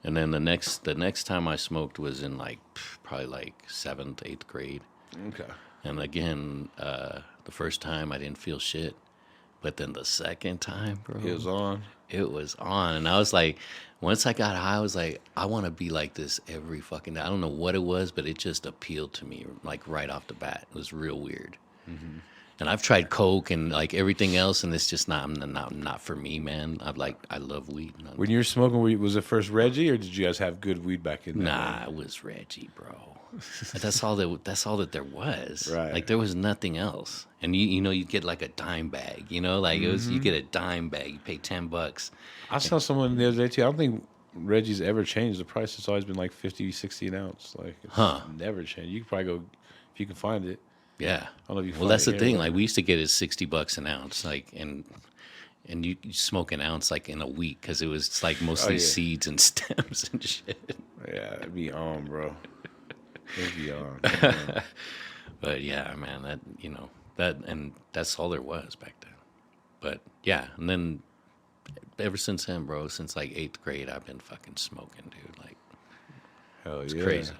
S2: And then the next time I smoked was in like probably like 7th, 8th grade.
S1: Okay.
S2: And again, the first time I didn't feel shit, but then the second time, bro,
S1: It was on.
S2: it was on. And I was like, once I got high, I was like, I want to be like this every fucking day. I don't know what it was, but it just appealed to me like right off the bat. It was real weird. And I've tried coke and like everything else, and it's just not for me, man. I love weed.
S1: When you were smoking, was it first Reggie, or did you guys have good weed back in there?
S2: Nah, it was Reggie, bro. That's all that there was.
S1: Right.
S2: Like there was nothing else. And you get like a dime bag, like it was, you get a dime bag, you pay $10.
S1: I saw someone the other day too. I don't think Reggie's ever changed the price. It's always been like 50, 60 an ounce. Like it's never changed. You could probably go if you can find it.
S2: Yeah.
S1: I don't know if you
S2: Well,
S1: find
S2: that's
S1: it
S2: the thing.
S1: anywhere.
S2: Like we used to get it $60 an ounce, like and you smoke an ounce like in a week because it was like mostly
S1: yeah.
S2: seeds and stems and shit.
S1: Yeah, it'd be on, bro. It's beyond. Man.
S2: But yeah, man, that's all there was back then. But yeah, and then ever since then, bro, since like 8th grade, I've been fucking smoking, dude. Like,
S1: Hell
S2: it's
S1: yeah.
S2: crazy.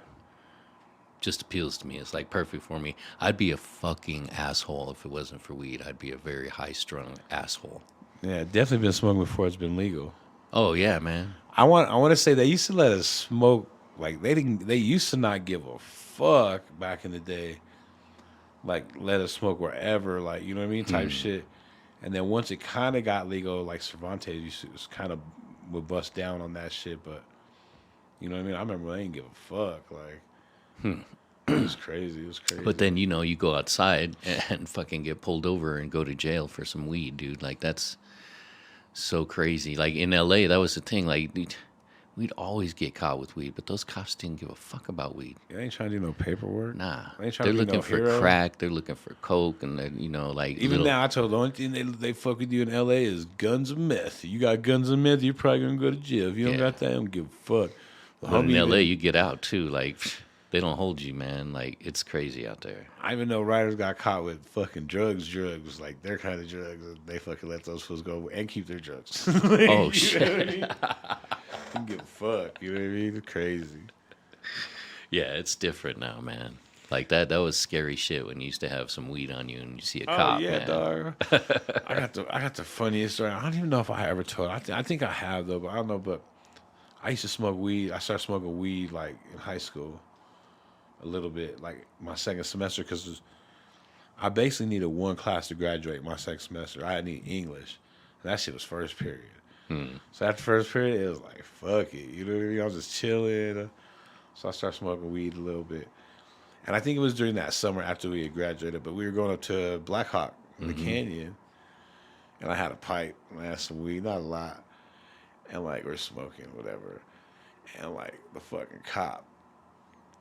S2: Just appeals to me. It's like perfect for me. I'd be a fucking asshole if it wasn't for weed. I'd be a very high strung asshole.
S1: Yeah, definitely been smoking before it's been legal.
S2: Oh yeah, man.
S1: I want to say they used to let us smoke like they used to not give a fuck back in the day. Like let us smoke wherever, like you know what I mean, type shit. And then once it kind of got legal, like Cervantes used to kind of would bust down on that shit. But you know what I mean. I remember they didn't give a fuck. Like it was crazy. It was crazy.
S2: But then you go outside and fucking get pulled over and go to jail for some weed, dude. Like that's so crazy. Like in LA, that was the thing. Like we'd always get caught with weed, but those cops didn't give a fuck about weed.
S1: They ain't trying to do no paperwork.
S2: Nah,
S1: They ain't trying
S2: they're
S1: to be
S2: looking
S1: no
S2: for
S1: hero.
S2: crack. They're looking for coke, and they're, like
S1: Even now, I told the only thing they fuck with you in LA is guns and meth. You got guns and meth, you're probably gonna go to jail. If you don't
S2: Yeah.
S1: got that, I don't give a fuck. The
S2: But in
S1: homie
S2: LA,
S1: even-
S2: you get out too. Like they don't hold you, man. Like it's crazy out there.
S1: I even know writers got caught with fucking drugs, like their kind of drugs. And they fucking let those fools go and keep their drugs. Like,
S2: Oh
S1: you
S2: shit!
S1: know what I mean? Don't give a fuck. You know what I mean? It's crazy.
S2: Yeah, it's different now, man. Like that was scary shit when you used to have some weed on you and you see a cop,
S1: Oh yeah,
S2: man.
S1: dog. I got the funniest story. I don't even know if I ever told. I think I have though, but I don't know. But I used to smoke weed. I started smoking weed like in high school, a little bit, like my second semester, because I basically needed one class to graduate my second semester. I need English, and that shit was first period. So after first period, it was like fuck it, you know what I mean? I was just chilling. So I started smoking weed a little bit. And I think it was during that summer after we had graduated, but we were going up to Black Hawk in the canyon. And I had a pipe and I had some weed, not a lot. And like we're smoking, whatever. And like the fucking cop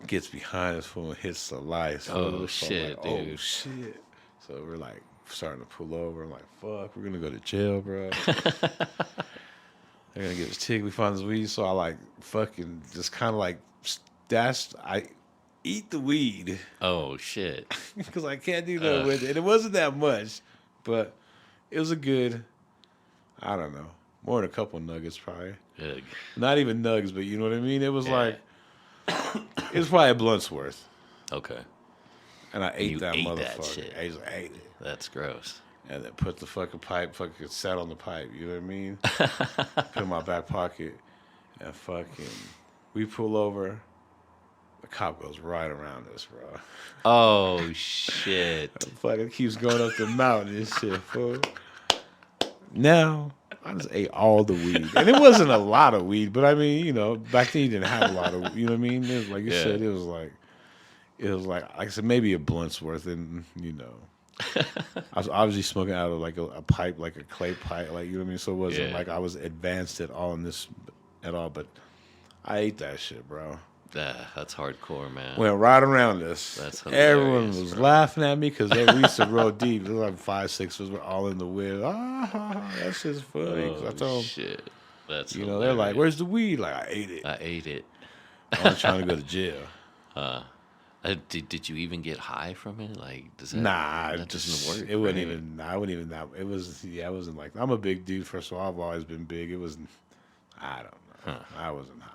S1: gets behind us fool and hits the lights.
S2: Oh,
S1: fool. So I'm
S2: shit,
S1: like,
S2: dude.
S1: Oh shit. So we're like starting to pull over. I'm like, fuck, we're gonna go to jail, bro. They're gonna get us ticked. We find this weed, so I like fucking just kind of like I eat the weed
S2: Oh shit!
S1: because I can't do nothing with it. And it wasn't that much, but it was a good, I don't know, more than a couple nuggets probably.
S2: Ugh.
S1: Not even nugs, but you know what I mean? It was
S2: Yeah.
S1: like, it was probably a blunt's worth.
S2: Okay,
S1: And I ate
S2: You
S1: that
S2: ate
S1: motherfucker.
S2: that shit.
S1: I just ate it.
S2: that's gross.
S1: And then put the fucking sat on the pipe, you know what I mean? Put it in my back pocket. And fucking, we pull over. The cop goes right around us, bro.
S2: Oh shit!
S1: Fucking keeps going up the mountain and shit, fool. Now, I just ate all the weed. And it wasn't a lot of weed, but I mean, you know, back then you didn't have a lot of, you know what I mean? It was like you
S2: Yeah.
S1: said, it was like I said, maybe a blunt's worth, and, you know. I was obviously smoking out of like a pipe, like a clay pipe, like, you know what I mean? So it wasn't
S2: Yeah.
S1: like I was advanced at all in this at all, but I ate that shit, bro.
S2: That's hardcore, man.
S1: Went right around us.
S2: That's
S1: Everyone
S2: hilarious,
S1: was
S2: bro.
S1: laughing at me because we used to roll deep. It was like 5, 6 of us were all in the wind. That shit's funny. 'Cause I
S2: Oh
S1: told them,
S2: shit! That's
S1: you know, they're like,
S2: hilarious.
S1: "Where's the weed?" Like, I ate it.
S2: I ate it.
S1: I was trying to go to jail.
S2: Did you even get high from it? Like, does that?
S1: Nah,
S2: that doesn't work.
S1: It wasn't
S2: right?
S1: even. Nah, I wouldn't even. It was. Yeah, I wasn't like. I'm a big dude. First of all, I've always been big. It was. I don't know. I wasn't high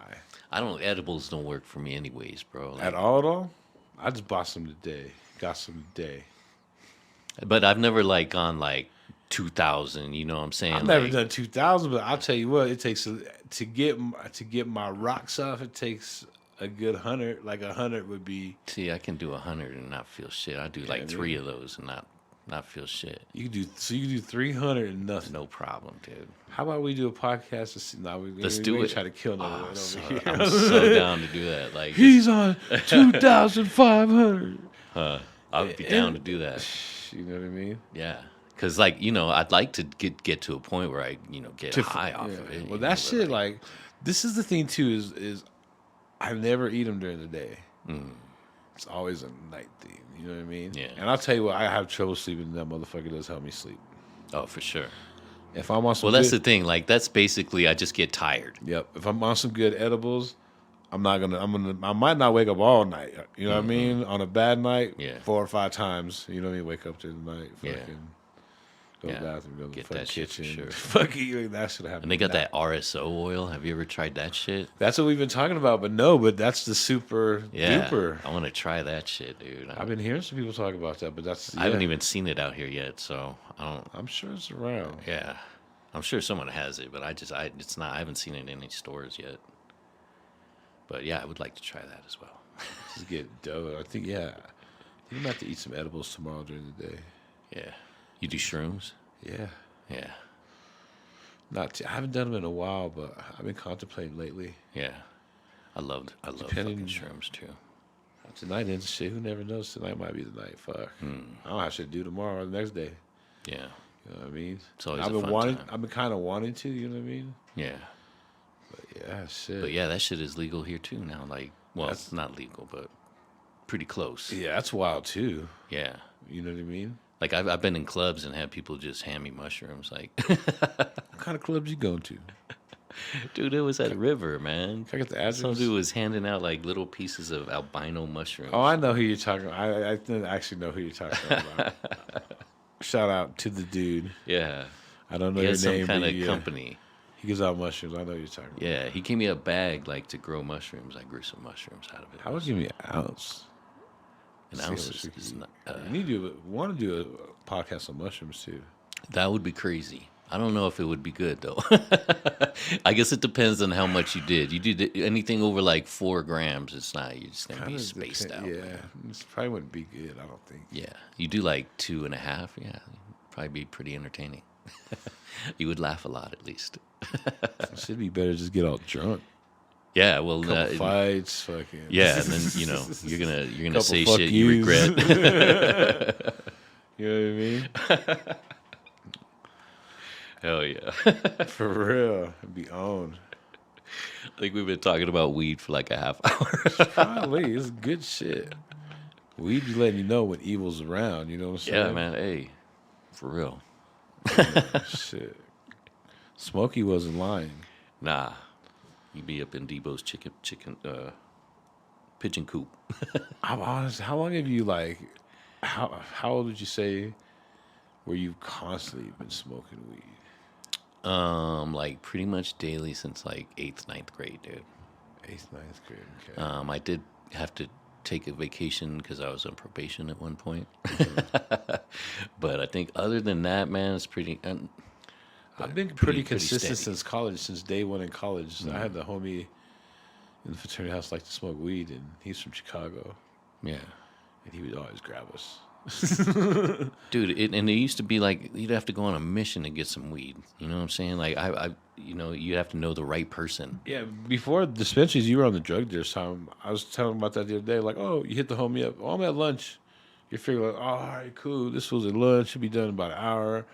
S2: I don't. Edibles don't work for me, anyways, bro. Like,
S1: at all. Though, I just bought some today. Got some today.
S2: But I've never like gone like 2,000. You know what I'm saying?
S1: I've never
S2: Like,
S1: done 2,000, but I'll tell you what, it takes to get my rocks off. It takes a good 100. Like 100 would be.
S2: See, I can do 100 and not feel shit. I do like
S1: dude.
S2: 3 of those and not feel shit.
S1: You can do 300 and nothing.
S2: No problem, dude.
S1: How about we do a podcast?
S2: Let's do it.
S1: Try to kill no one over
S2: So,
S1: here.
S2: I'm so down to do that. Like,
S1: He's on 2,500.
S2: I'll be down to do that.
S1: You know what I mean?
S2: Yeah. Because, like, I'd like to get to a point where I, get high off of it.
S1: Well, that shit, like, this is the thing too. Is I never eat them during the day. It's always a night thing. You know what I mean?
S2: Yeah.
S1: And I'll tell you what, I have trouble sleeping. And that motherfucker does help me sleep.
S2: Oh, for sure.
S1: If I'm on some
S2: Well, that's
S1: good,
S2: the thing. Like, that's basically I just get tired.
S1: Yep. If I'm on some good edibles, I might not wake up all night. You know what I mean? On a bad night,
S2: Yeah.
S1: 4 or 5 times. You know what I mean? Wake up through the night.
S2: Yeah.
S1: Fucking go to the bathroom, go to the
S2: Get
S1: fucking
S2: that shit for
S1: kitchen.
S2: sure.
S1: Fucking that should happen.
S2: And they got that RSO oil. Have you ever tried that shit?
S1: That's what we've been talking about, but that's the super
S2: Yeah.
S1: duper.
S2: I want to try that shit, dude.
S1: I've been hearing some people talk about that, but that's
S2: I haven't even seen it out here yet, so I don't.
S1: I'm sure it's around.
S2: Yeah, I'm sure someone has it, but it's not. I haven't seen it in any stores yet. But yeah, I would like to try that as well.
S1: Just get dough. I think I'm gonna have to eat some edibles tomorrow during the day.
S2: Yeah, you do shrooms?
S1: Yeah.
S2: Yeah,
S1: I haven't done them in a while, but I've been contemplating lately.
S2: yeah. I love fucking shrooms too.
S1: Tonight and shit. Who never knows? Tonight might be the night. Fuck. I don't have shit to do tomorrow or the next day.
S2: Yeah,
S1: You know what I mean?
S2: it's always
S1: I've
S2: a
S1: been
S2: fun time.
S1: I've been kind of wanting to. You know what I mean?
S2: Yeah,
S1: But yeah, shit.
S2: but yeah, that shit is legal here too now. Like, well,
S1: That's-
S2: it's not legal, but pretty close.
S1: Yeah, that's wild too.
S2: Yeah.
S1: You know what I mean?
S2: Like I've been in clubs and had people just hand me mushrooms. Like,
S1: What kind of clubs you going to?
S2: dude, it was at River, man.
S1: Can I get the address?
S2: Some dude was handing out like little pieces of albino mushrooms.
S1: Oh, I know who you're talking about. I actually know who you're talking about. Shout out to the dude.
S2: Yeah,
S1: I don't know
S2: he
S1: your
S2: has
S1: name,
S2: some kind
S1: but
S2: of
S1: yeah,
S2: company.
S1: he gives out mushrooms. I know who you're talking about.
S2: Yeah, he gave me a bag like to grow mushrooms. I grew some mushrooms out of it.
S1: How would you give me an ounce?
S2: An
S1: See
S2: ounce
S1: what
S2: is,
S1: you can
S2: is
S1: eat.
S2: not,
S1: You need to want to do a podcast on mushrooms too.
S2: that would be crazy. I don't know if it would be good though. I guess it depends on how much you did. You did anything over like 4 grams, it's not. You're just gonna be
S1: Kinda
S2: spaced out.
S1: Yeah,
S2: man.
S1: it probably wouldn't be good. I don't think.
S2: Yeah, you do like 2.5. Yeah, it'd probably be pretty entertaining. You would laugh a lot at least.
S1: It should be better just get all drunk.
S2: Yeah, well,
S1: Couple fights, fucking.
S2: yeah, and then you're gonna
S1: Couple
S2: say
S1: fuck
S2: shit you
S1: yous.
S2: regret.
S1: You know what I mean?
S2: Hell yeah!
S1: For real, it'd be owned.
S2: I think we've been talking about weed for like a half hour.
S1: Probably, it's good shit. We'd be letting you know when evil's around. You know what I'm saying?
S2: Yeah, man. Hey, for real.
S1: Shit. Smokey wasn't lying.
S2: Nah, you be up in Debo's pigeon coop.
S1: I'm honest. How long have you how old would you say where you've constantly been smoking weed?
S2: Like pretty much daily since like 8th, 9th grade, dude.
S1: 8th, 9th grade. Okay.
S2: I did have to take a vacation because I was on probation at one point. But I think other than that, man, it's pretty.
S1: I've been pretty consistent
S2: steady.
S1: since college, since day one in college. I had the homie in the fraternity house like to smoke weed, and he's from Chicago,
S2: Yeah.
S1: and he would always grab us.
S2: Dude, and it used to be like you'd have to go on a mission to get some weed. You know what I'm saying? Like you have to know the right person.
S1: Yeah, before dispensaries, you were on the drug dealer's time. I was telling him about that the other day. Like, oh, you hit the homie up. Oh, I'm at lunch. You're figuring, like, oh, all right, cool. This was at lunch. Should be done in about an hour.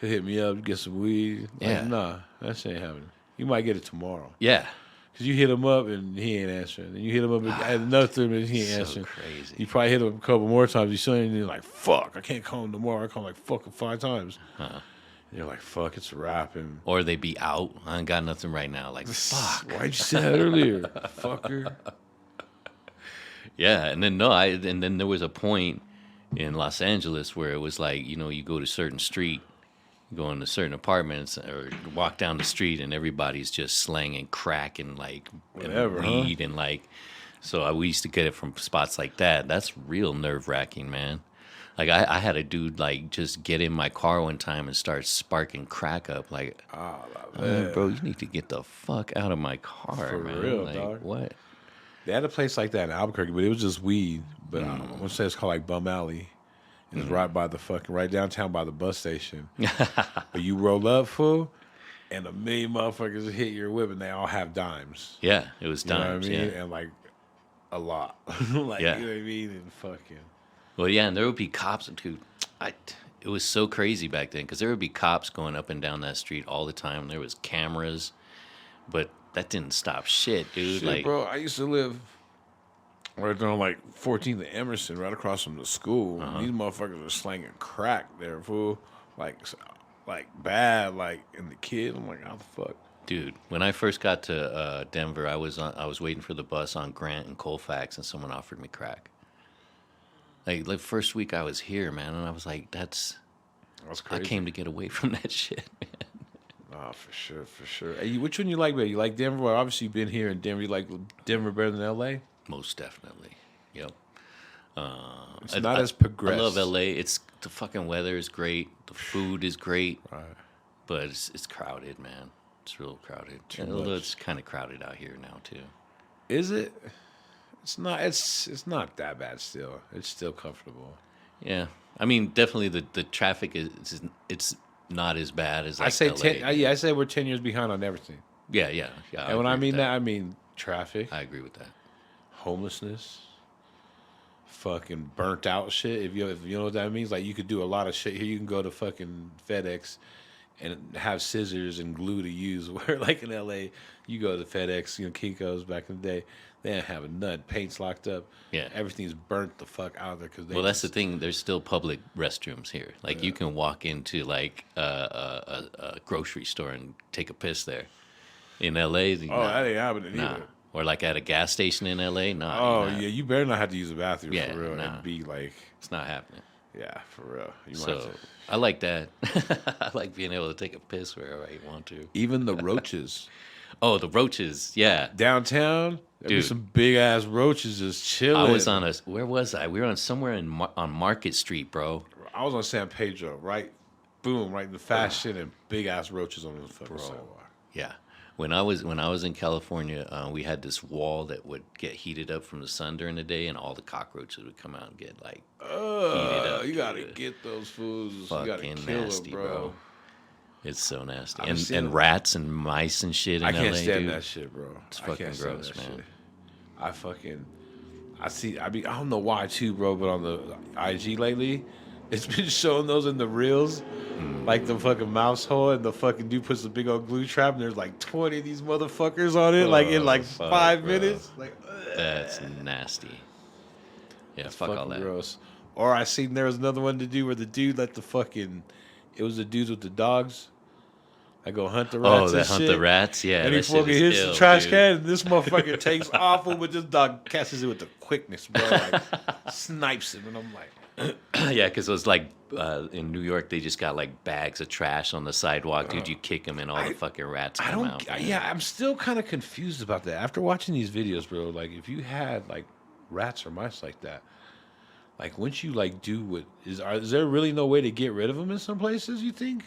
S1: He'll hit me up, get some weed. Like,
S2: Yeah.
S1: nah, that shit ain't happening. You might get it tomorrow.
S2: Yeah.
S1: Because you hit him up and he ain't answering. And you hit him up at another 3 minutes, he ain't
S2: So
S1: answering.
S2: crazy.
S1: You probably hit him a couple more times. You still ain't and you're like, fuck, I can't call him tomorrow. I call him like fucking 5 times.
S2: Huh.
S1: And you're like, fuck, it's a wrap. And
S2: Or they be out. I ain't got nothing right now. Like, fuck.
S1: why'd you say that earlier, fucker?
S2: Yeah, and then and then there was a point in Los Angeles where it was like, you go to certain street, you go into certain apartments or walk down the street and everybody's just slanging crack and like
S1: Whatever,
S2: and weed and like. So we used to get it from spots like that. That's real nerve wracking, man. Like I had a dude like just get in my car one time and start sparking crack up. Like, bro, you need to get the fuck out of my car,
S1: For
S2: man.
S1: real,
S2: like,
S1: dog.
S2: What?
S1: They had a place like that in Albuquerque, but it was just weed. But I want to say it's called like Bum Alley. It's right by the right downtown by the bus station. But you roll up, fool, and a million motherfuckers hit your whip, and they all have dimes.
S2: Yeah, it was
S1: You know what I
S2: dimes.
S1: mean?
S2: Yeah.
S1: And like a lot. Like,
S2: Yeah.
S1: you know what I mean? And fucking.
S2: Well, yeah, and there would be cops, dude. It was so crazy back then because there would be cops going up and down that street all the time. There was cameras, but that didn't stop shit, dude.
S1: Shit,
S2: like,
S1: bro, I used to live right there on like 14th and Emerson, right across from the school. These motherfuckers were slanging crack there, fool. Like bad, like in the kid. I'm like, how the fuck?
S2: Dude, when I first got to Denver, I was waiting for the bus on Grant and Colfax, and someone offered me crack. Like first week I was here, man, and I was like,
S1: That's
S2: I
S1: crazy.
S2: came to get away from that shit, man.
S1: Oh, for sure, for sure. Hey, which one you like better? You like Denver? Well, obviously, you've been here in Denver. You like Denver better than L.A.?
S2: Most definitely. Yep.
S1: It's not as progressed.
S2: I love LA. It's the fucking weather is great. The food is great,
S1: Right.
S2: but it's crowded, man. It's real crowded.
S1: Too
S2: Although
S1: much.
S2: it's kind of crowded out here now too.
S1: Is it? It's not. It's not that bad still. It's still comfortable.
S2: Yeah, I mean, definitely the traffic is it's not as bad as like
S1: I say
S2: LA.
S1: 10. Yeah, I say we're 10 years behind on everything.
S2: Yeah.
S1: And when I
S2: agree with
S1: mean that, I mean traffic,
S2: I agree with that.
S1: homelessness, fucking burnt out shit. If you know what that means, like you could do a lot of shit here. You can go to fucking FedEx and have scissors and glue to use. Where like in LA, you go to FedEx, Kinko's back in the day, they didn't have a nut. Paint's locked up.
S2: Yeah.
S1: Everything's burnt the fuck out of there because
S2: Well, that's the thing. There's still public restrooms here. Like you can walk into like a grocery store and take a piss there. In LA,
S1: that ain't happening
S2: nah.
S1: either.
S2: Or like at a gas station in LA, nah.
S1: Oh
S2: you're not.
S1: yeah, you better not have to use the bathroom
S2: Yeah,
S1: for real
S2: nah.
S1: and be like,
S2: It's not happening.
S1: yeah, for real. You might
S2: So
S1: have to.
S2: I like that. I like being able to take a piss wherever I want to.
S1: Even the roaches
S2: Oh, the roaches, yeah.
S1: downtown, there'd be
S2: Dude.
S1: some big ass roaches just chilling.
S2: I was on where was I? We were on somewhere on Market Street, bro.
S1: I was on San Pedro, right? Boom, right in the fast shit and big ass roaches on the fucking sidewalk.
S2: Yeah. When I was in California, we had this wall that would get heated up from the sun during the day, and all the cockroaches would come out and get like heated up.
S1: You gotta
S2: dude.
S1: get those fools. You gotta
S2: Fucking
S1: kill
S2: nasty,
S1: them, bro.
S2: It's so nasty,
S1: I've seen
S2: and
S1: them.
S2: rats and mice and shit in
S1: I can't
S2: LA,
S1: stand
S2: dude.
S1: that shit, bro.
S2: It's
S1: I
S2: fucking
S1: can't stand
S2: gross,
S1: that
S2: man.
S1: shit. I don't know why too, bro, but on the IG lately, it's been showing those in the reels, like the fucking mouse hole, and the fucking dude puts a big old glue trap, and there's like 20 of these motherfuckers on it, like in
S2: Oh,
S1: like
S2: fuck,
S1: 5
S2: bro.
S1: minutes. Like,
S2: That's nasty. Yeah, fuck all
S1: fucking
S2: that.
S1: gross. Or I seen there was another one to do where the dude let the fucking, it was the dudes with the dogs. I go hunt the rats.
S2: Oh, that
S1: and
S2: hunt
S1: shit.
S2: the rats, yeah.
S1: And he
S2: that shit
S1: fucking
S2: is
S1: hits
S2: ill,
S1: the trash
S2: dude.
S1: can, and this motherfucker takes off with this dog catches it with the quickness, bro. Like snipes him, and I'm like,
S2: Yeah, because it was like in New York, they just got like bags of trash on the sidewalk, dude. You kick them, and all the fucking rats
S1: I
S2: come
S1: don't.
S2: out. man.
S1: Yeah, I'm still kind of confused about that. After watching these videos, bro, like if you had like rats or mice like that, like once you like do what is there really no way to get rid of them in some places? You think?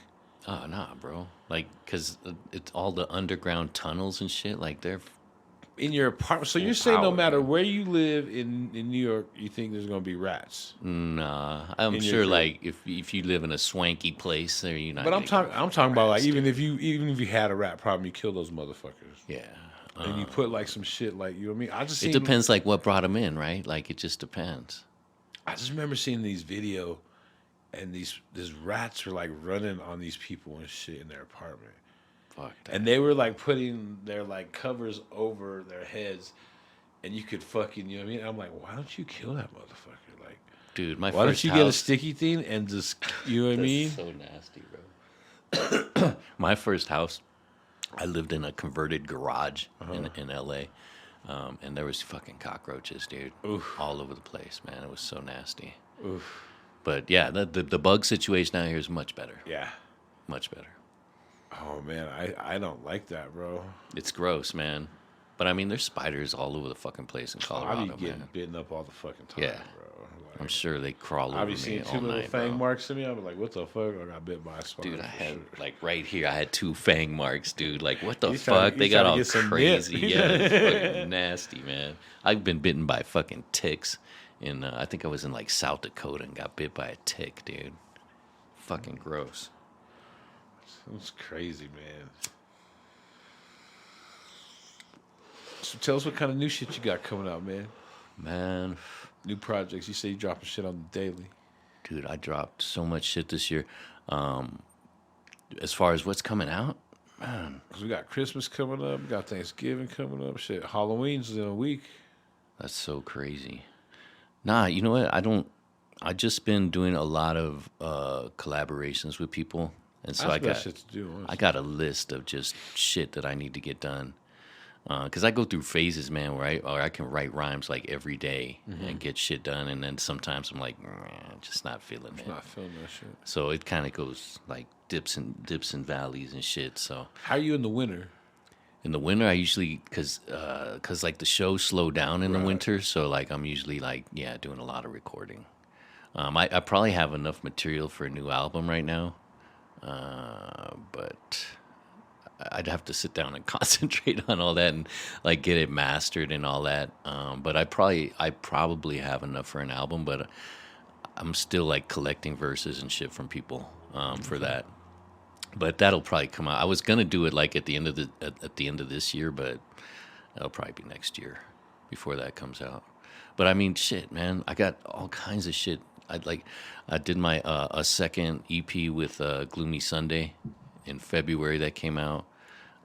S2: Oh, nah, bro. Like, because it's all the underground tunnels and shit. Like, they're
S1: In your apartment, so
S2: Full
S1: you're saying no
S2: power,
S1: matter
S2: man.
S1: where you live in New York, you think there's gonna be rats?
S2: nah. I'm
S1: In your
S2: sure,
S1: crib.
S2: like, if you live in a swanky place, there you're not.
S1: But I'm
S2: gonna get
S1: talking about like
S2: rats,
S1: even
S2: dude.
S1: if you had a rat problem, you kill those motherfuckers.
S2: Yeah.
S1: And you put like some shit like, you know what I mean?
S2: It depends, like, what brought them in, right? Like, it just depends.
S1: I just remember seeing these video, and these rats were like running on these people and shit in their apartment,
S2: Fuck that.
S1: and they were like putting their like covers over their heads, and you could fucking, you know what I mean? I'm like, why don't you kill that motherfucker? Like,
S2: Dude, my
S1: why
S2: first
S1: don't you get a
S2: house-
S1: sticky thing and just, you know what I mean?
S2: That's so nasty, bro. My first house, I lived in a converted garage in L.A., and there was fucking cockroaches, dude, all over the place, man. It was so nasty.
S1: Oof.
S2: But yeah, the bug situation out here is much better,
S1: Yeah.
S2: much better.
S1: Oh man, I don't like that, bro.
S2: It's gross, man. But I mean, there's spiders all over the fucking place in
S1: I
S2: Colorado,
S1: be getting
S2: man.
S1: bitten up all the fucking time,
S2: Yeah.
S1: bro.
S2: I'm
S1: Like,
S2: sure they crawl
S1: I
S2: over
S1: be
S2: me
S1: seeing
S2: all
S1: two little
S2: night,
S1: fang
S2: bro.
S1: marks in me. I be like, what the fuck? I got bit by a spider.
S2: Dude, I
S1: for
S2: had
S1: sure.
S2: like right here. I had 2 fang marks, dude. Like, what the
S1: He's trying-
S2: fuck? They
S1: he's
S2: got
S1: trying to
S2: all
S1: get some
S2: crazy.
S1: nip.
S2: Yeah, it's fucking nasty, man. I've been bitten by fucking ticks. I think I was in like South Dakota and got bit by a tick, dude. Fucking gross.
S1: It's crazy, man. So tell us what kind of new shit you got coming out, man.
S2: Man,
S1: New projects. You say you dropping shit on the daily.
S2: dude, I dropped so much shit this year. As far as what's coming out, man,
S1: Cause we got Christmas coming up. We got Thanksgiving coming up. Shit, Halloween's in a week.
S2: that's so crazy. Nah, you know what? I just been doing a lot of collaborations with people, And so
S1: That's best shit to do.
S2: I
S1: Honestly.
S2: got a list of just shit that I need to get done. Because I go through phases, man, where I can write rhymes like every day and get shit done, and then sometimes I'm like, just not feeling it.
S1: Not feeling that shit.
S2: So it kind of goes like dips and valleys and shit. So
S1: How are you in the winter?
S2: in the winter, I usually cause like the shows slow down in the
S1: Right.
S2: winter, so like I'm usually like doing a lot of recording. I probably have enough material for a new album right now, but I'd have to sit down and concentrate on all that and like get it mastered and all that. But I probably have enough for an album, but I'm still like collecting verses and shit from people for that. But that'll probably come out. I was gonna do it like at the end of this year, but that'll probably be next year before that comes out. But I mean, shit, man, I got all kinds of shit. I did my a second EP with Gloomy Sunday in February that came out.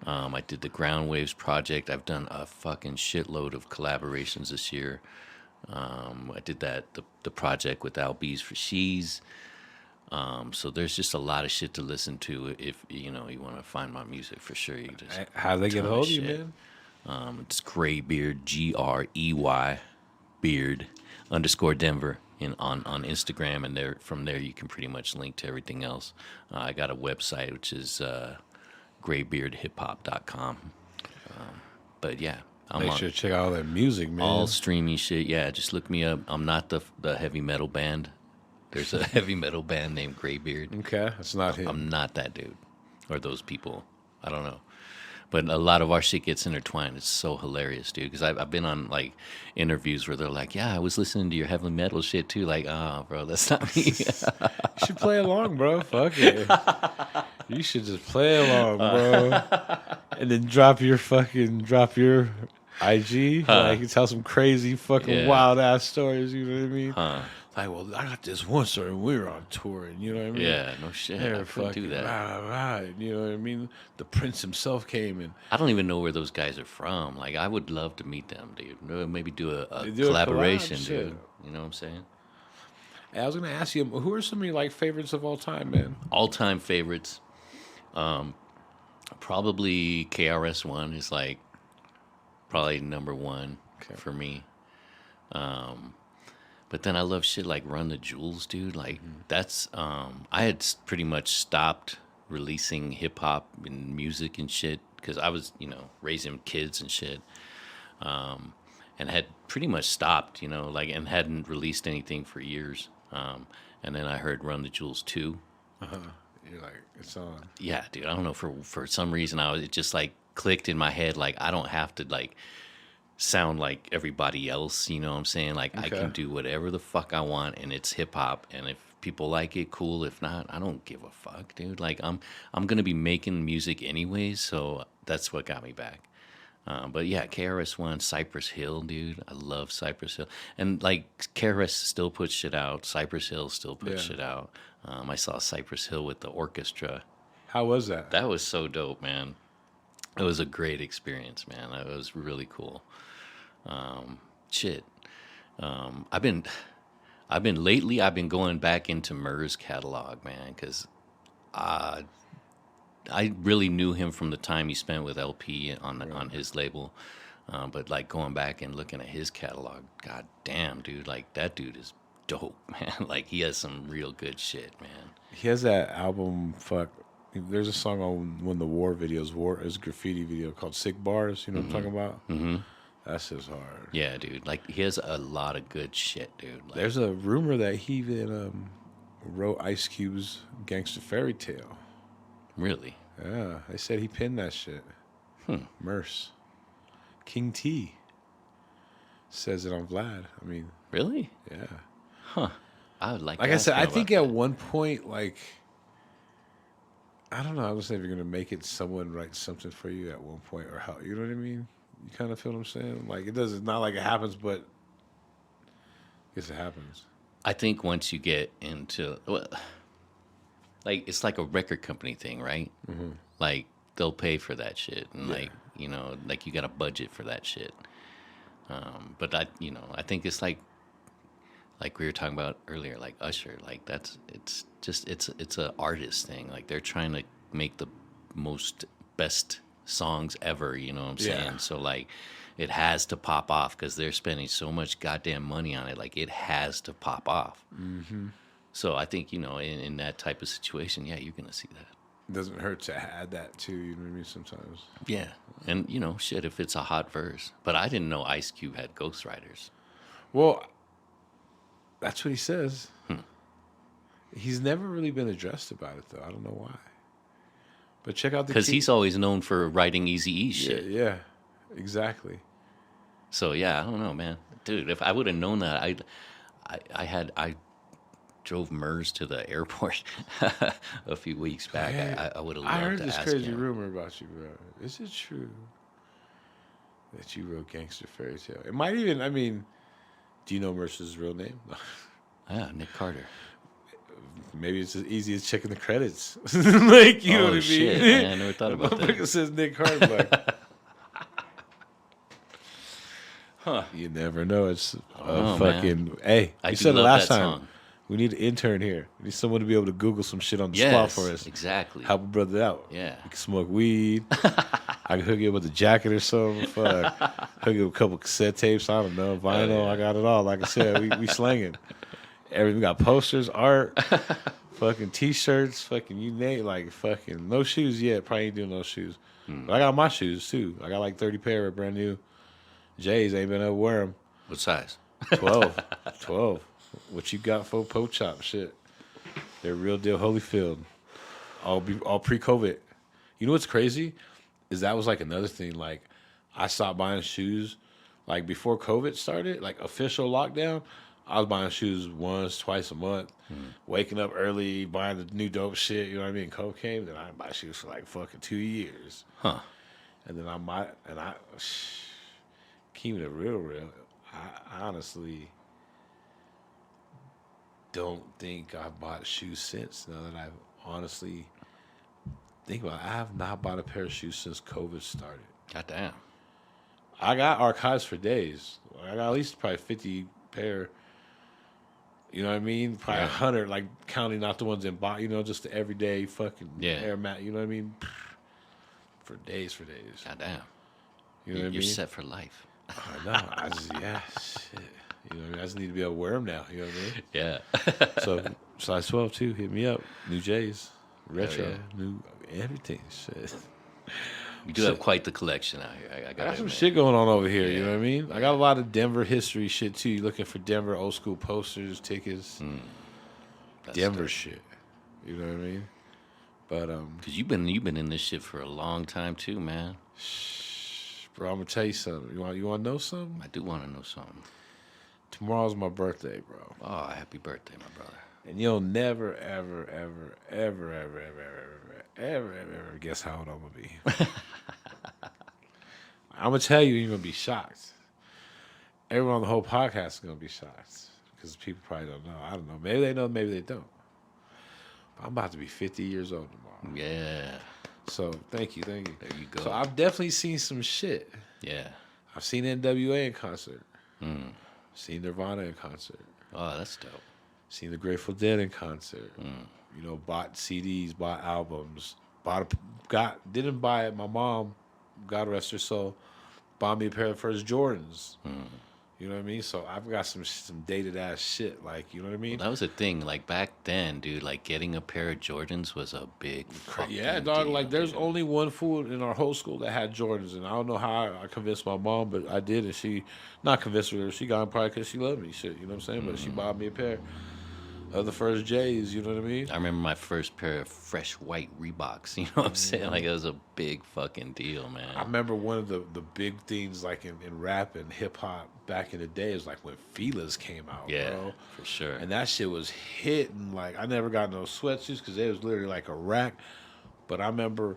S2: I did the Ground Waves project. I've done a fucking shitload of collaborations this year. I did the project with Al B's for She's. So there's just a lot of shit to listen to if you want to find my music for sure. You just
S1: How they get
S2: ton
S1: a hold of
S2: shit.
S1: you, man?
S2: It's Graybeard, Grey Beard _ Denver on Instagram, and from there you can pretty much link to everything else. I got a website which is graybeardhiphop.com. But yeah, I'm
S1: Make
S2: on
S1: sure to check out all that music, man.
S2: all streaming shit. Yeah, just look me up. I'm not the heavy metal band. There's a heavy metal band named Graybeard.
S1: Okay, that's not him.
S2: I'm not that dude or those people. I don't know. But a lot of our shit gets intertwined. It's so hilarious, dude. Because I've been on like interviews where they're like, "Yeah, I was listening to your heavy metal shit too." Like, bro, that's not me.
S1: You should play along, bro. Fuck it. You should just play along, bro. And then drop your IG. Like, tell some crazy fucking
S2: Yeah.
S1: wild ass stories. You know what I mean?
S2: Huh.
S1: Like, well, I got this one story. We were on tour, and you know what I mean?
S2: Yeah, no shit.
S1: They
S2: I
S1: were
S2: couldn't do
S1: fucking
S2: that.
S1: right. You know what I mean? The prince himself came and
S2: I don't even know where those guys are from. Like, I would love to meet them, dude. Maybe do a
S1: do a
S2: collaboration,
S1: collab,
S2: dude.
S1: shit.
S2: You know what I'm saying?
S1: I was gonna ask you, who are some of your like favorites of all time, man?
S2: All-time favorites. Probably KRS-One is like probably number one for me. But then I love shit like Run the Jewels, dude. Like that's I had pretty much stopped releasing hip hop and music and shit because I was raising kids and shit, and had pretty much stopped, like and hadn't released anything for years. And then I heard Run the Jewels 2.
S1: You're like, it's on.
S2: Yeah, dude. I don't know, for some reason it just like clicked in my head. Like I don't have to like sound like everybody else. You know what I'm saying? Like I
S1: Okay.
S2: can do whatever the fuck I want, and it's hip hop. And if people like it, cool. If not, I don't give a fuck, dude. Like I'm gonna be making music anyways, so that's what got me back. But yeah, KRS-One, Cypress Hill, dude. I love Cypress Hill. And like KRS still puts shit out. Cypress Hill still puts shit out. I saw Cypress Hill with the orchestra.
S1: How was that?
S2: That was so dope, man. It was a great experience, man. It was really cool. Shit. I've been going back into Murs' catalog, man, because I really knew him from the time he spent with LP on his label. But like going back and looking at his catalog, god damn, dude, like that dude is dope, man. Like he has some real good shit, man.
S1: He has that album. There's a song on one of the War videos. War is a graffiti video called "Sick Bars." You know what I'm talking about? Mm-hmm. That's his hard.
S2: Yeah, dude. Like he has a lot of good shit, dude. Like,
S1: There's a rumor that he even wrote Ice Cube's "Gangsta Fairy Tale."
S2: really?
S1: Yeah, they said he penned that shit. Merce. King T says it on Vlad. I mean,
S2: Really?
S1: yeah.
S2: I would like.
S1: Like
S2: to
S1: I said,
S2: ask
S1: I
S2: him
S1: think
S2: about
S1: at one point, like, I don't know. I was saying if you're gonna make it, someone write something for you at one point, or how you know what I mean. You kind of feel what I'm saying. Like it does. It's not like it happens, but I guess it happens.
S2: that. I think once you get into like it's like a record company thing, right? Mm-hmm. Like they'll pay for that shit, and like you got a budget for that shit. But I think it's like like we were talking about earlier, like Usher, like it's a artist thing. Like they're trying to make the most best songs ever. You know what I'm
S1: Yeah.
S2: saying? So like, it has to pop off because they're spending so much goddamn money on it. Like it has to pop off. Mm-hmm. So I think in that type of situation, yeah, you're gonna see that.
S1: It doesn't hurt to add that too. You know what I mean? Sometimes.
S2: Yeah, and shit, if it's a hot verse. But I didn't know Ice Cube had ghostwriters.
S1: Well, that's what he says. He's never really been addressed about it though. I don't know why. But check out the
S2: Because he's always known for writing Eazy-E shit.
S1: Yeah, exactly.
S2: So yeah, I don't know, man, dude. If I would have known that, I drove Mers to the airport a few weeks back. I would have loved
S1: I heard
S2: to
S1: this
S2: ask
S1: crazy
S2: him.
S1: rumor about you, bro. Is it true that you wrote Gangster Fairy Tale? It might even. I mean, do you know Mercer's real name?
S2: Yeah, Nick Carter.
S1: Maybe it's as easy as checking the credits. Like, you know what I mean?
S2: Shit, man, I never thought about that.
S1: It says Nick Carter. Like, huh? You never know. It's
S2: know,
S1: fucking.
S2: man.
S1: Hey,
S2: I
S1: you
S2: do
S1: said it
S2: love
S1: last
S2: that
S1: time.
S2: song.
S1: We need an intern here. We need someone to be able to Google some shit on the spot
S2: Yes,
S1: for us.
S2: exactly.
S1: Help a brother out.
S2: Yeah.
S1: You can smoke weed. I can hook you up with a jacket or something. Fuck. Hook you up with a couple cassette tapes. I don't know. Vinyl. I got it all. Like I said, we slanging. We got posters, art, fucking T-shirts, fucking you name, like fucking no shoes yet. Probably ain't doing no shoes. But I got my shoes too. I got like 30 pair of brand new J's. Ain't been able to wear them.
S2: What size?
S1: 12. 12. What you got for Po Chop shit? They're real deal Holyfield. All pre-COVID. You know what's crazy? Is that was like another thing. Like I stopped buying shoes like before COVID started, like official lockdown. I was buying shoes once, twice a month, waking up early, buying the new dope shit, you know what I mean? COVID came, then I didn't buy shoes for like fucking 2 years.
S2: Huh.
S1: And then keeping it real, I honestly don't think I've bought shoes since. Now that I honestly think about it, I have not bought a pair of shoes since COVID started.
S2: Goddamn.
S1: I got archives for days. I got at least probably 50 pair. You know what I mean? Probably 100, like counting not the ones in box, just the everyday fucking air mat. You know what I mean? For days.
S2: Goddamn.
S1: You know what I mean?
S2: You're set for life.
S1: I know. Shit. You know what I mean? I just need to be able to wear them now. You know what I mean?
S2: Yeah.
S1: So size 12 too. Hit me up. New J's, retro,
S2: yeah.
S1: new everything. Shit.
S2: You do have quite the collection out here. I
S1: got some shit going on over here.
S2: Yeah.
S1: You know what I mean? I got a lot of Denver history shit too. You looking for Denver old school posters, tickets, Denver
S2: dope.
S1: shit. You know what I mean? But
S2: Because you've been in this shit for a long time too, man.
S1: bro, I'm gonna tell you something. You want to know something?
S2: I do want to know something.
S1: Tomorrow's my birthday, bro.
S2: Oh, happy birthday, my brother.
S1: And you'll never, ever, ever, ever, ever, ever, ever, ever, ever guess how old I'm gonna be. I'm gonna tell you, you're gonna be shocked. Everyone on the whole podcast is gonna be shocked because people probably don't know. I don't know. Maybe they know, maybe they don't. But I'm about to be 50 years old tomorrow.
S2: Yeah.
S1: So thank you.
S2: There you go.
S1: So I've definitely seen some shit.
S2: Yeah.
S1: I've seen NWA in concert. Seen Nirvana in concert.
S2: Oh, that's dope.
S1: Seen the Grateful Dead in concert. Bought CDs, bought albums, didn't buy it. My mom, God rest her soul, bought me a pair of the first Jordans. You know what I mean? So I've got some dated ass shit. Like, you know what I mean?
S2: Well, that was the thing. Like back then, dude, like getting a pair of Jordans was a big fucking
S1: Yeah, dog.
S2: deal,
S1: Like, there's
S2: dude.
S1: only one fool in our whole school that had Jordans, and I don't know how I convinced my mom, but I did, and she, not convinced her, she got them probably because she loved me, shit. You know what I'm saying? But she bought me a pair of the first J's. You know what I mean?
S2: I remember my first pair of fresh white Reeboks. You know what I'm saying? Like it was a big fucking deal, man.
S1: I remember one of the big things like in rap and hip hop back in the day is like when Fila's came out,
S2: Yeah,
S1: bro.
S2: for sure.
S1: And that shit was hitting. Like, I never got no sweatsuits because they was literally like a rack. But I remember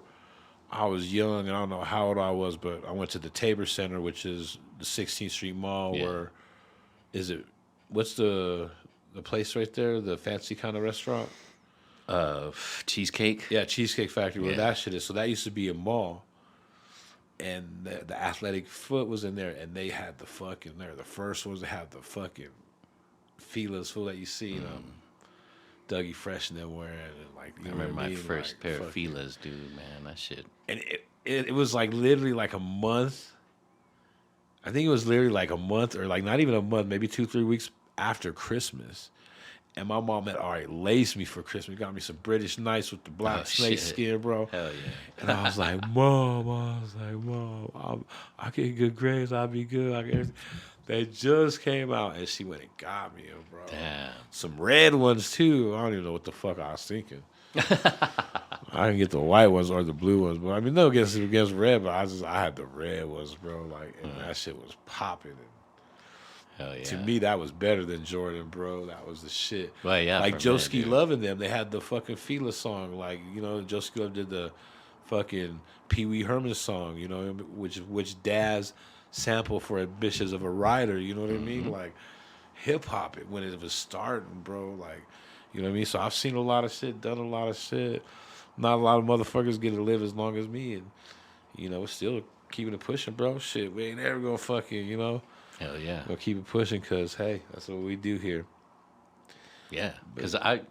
S1: I was young and I don't know how old I was, but I went to the Tabor Center, which is the 16th Street Mall.
S2: Yeah.
S1: What's the place right there, the fancy kind of restaurant?
S2: Cheesecake.
S1: Yeah, Cheesecake Factory, where
S2: Yeah.
S1: that shit is. So that used to be a mall. And the Athletic Foot was in there, and they had they're the first ones to have the fucking feelers, fool, that you see, Dougie Fresh and them wearing, and like, you
S2: I
S1: know what
S2: remember
S1: I
S2: my
S1: mean?
S2: first
S1: Like,
S2: pair of
S1: fucking-
S2: feelers, dude. Man, that shit.
S1: And it was like literally like a month. I think it was literally like a month, or like not even a month, maybe 2-3 weeks after Christmas. And my mom had already laced me for Christmas. Got me some British Knights with the black
S2: Oh,
S1: snake
S2: shit.
S1: skin, bro.
S2: Hell yeah.
S1: And I was like, Mom, I get good grades. I'll be good. I get They just came out, and she went and got me them, bro.
S2: Damn.
S1: Some red ones, too. I don't even know what the fuck I was thinking. I didn't get the white ones or the blue ones, but I mean, no against red, but I had the red ones, bro. Like, and that shit was popping.
S2: Hell yeah.
S1: To me, that was better than Jordan, bro. That was the shit.
S2: Well, yeah,
S1: like
S2: for a minute,
S1: Joeski
S2: dude.
S1: Love and them, they had the fucking Fila song. Like, you know, Joeski Love did the fucking Pee Wee Herman song, you know, which Daz sampled for Ambitious of a Rider, you know what I mean? Like, hip hop, when it was starting, bro. Like, you know what I mean? So I've seen a lot of shit, done a lot of shit. Not a lot of motherfuckers get to live as long as me, and, you know, still keeping it pushing, bro. Shit, we ain't ever gonna fucking, you know.
S2: Hell yeah.
S1: We'll keep it pushing because, hey, that's what we do here.
S2: Yeah, because I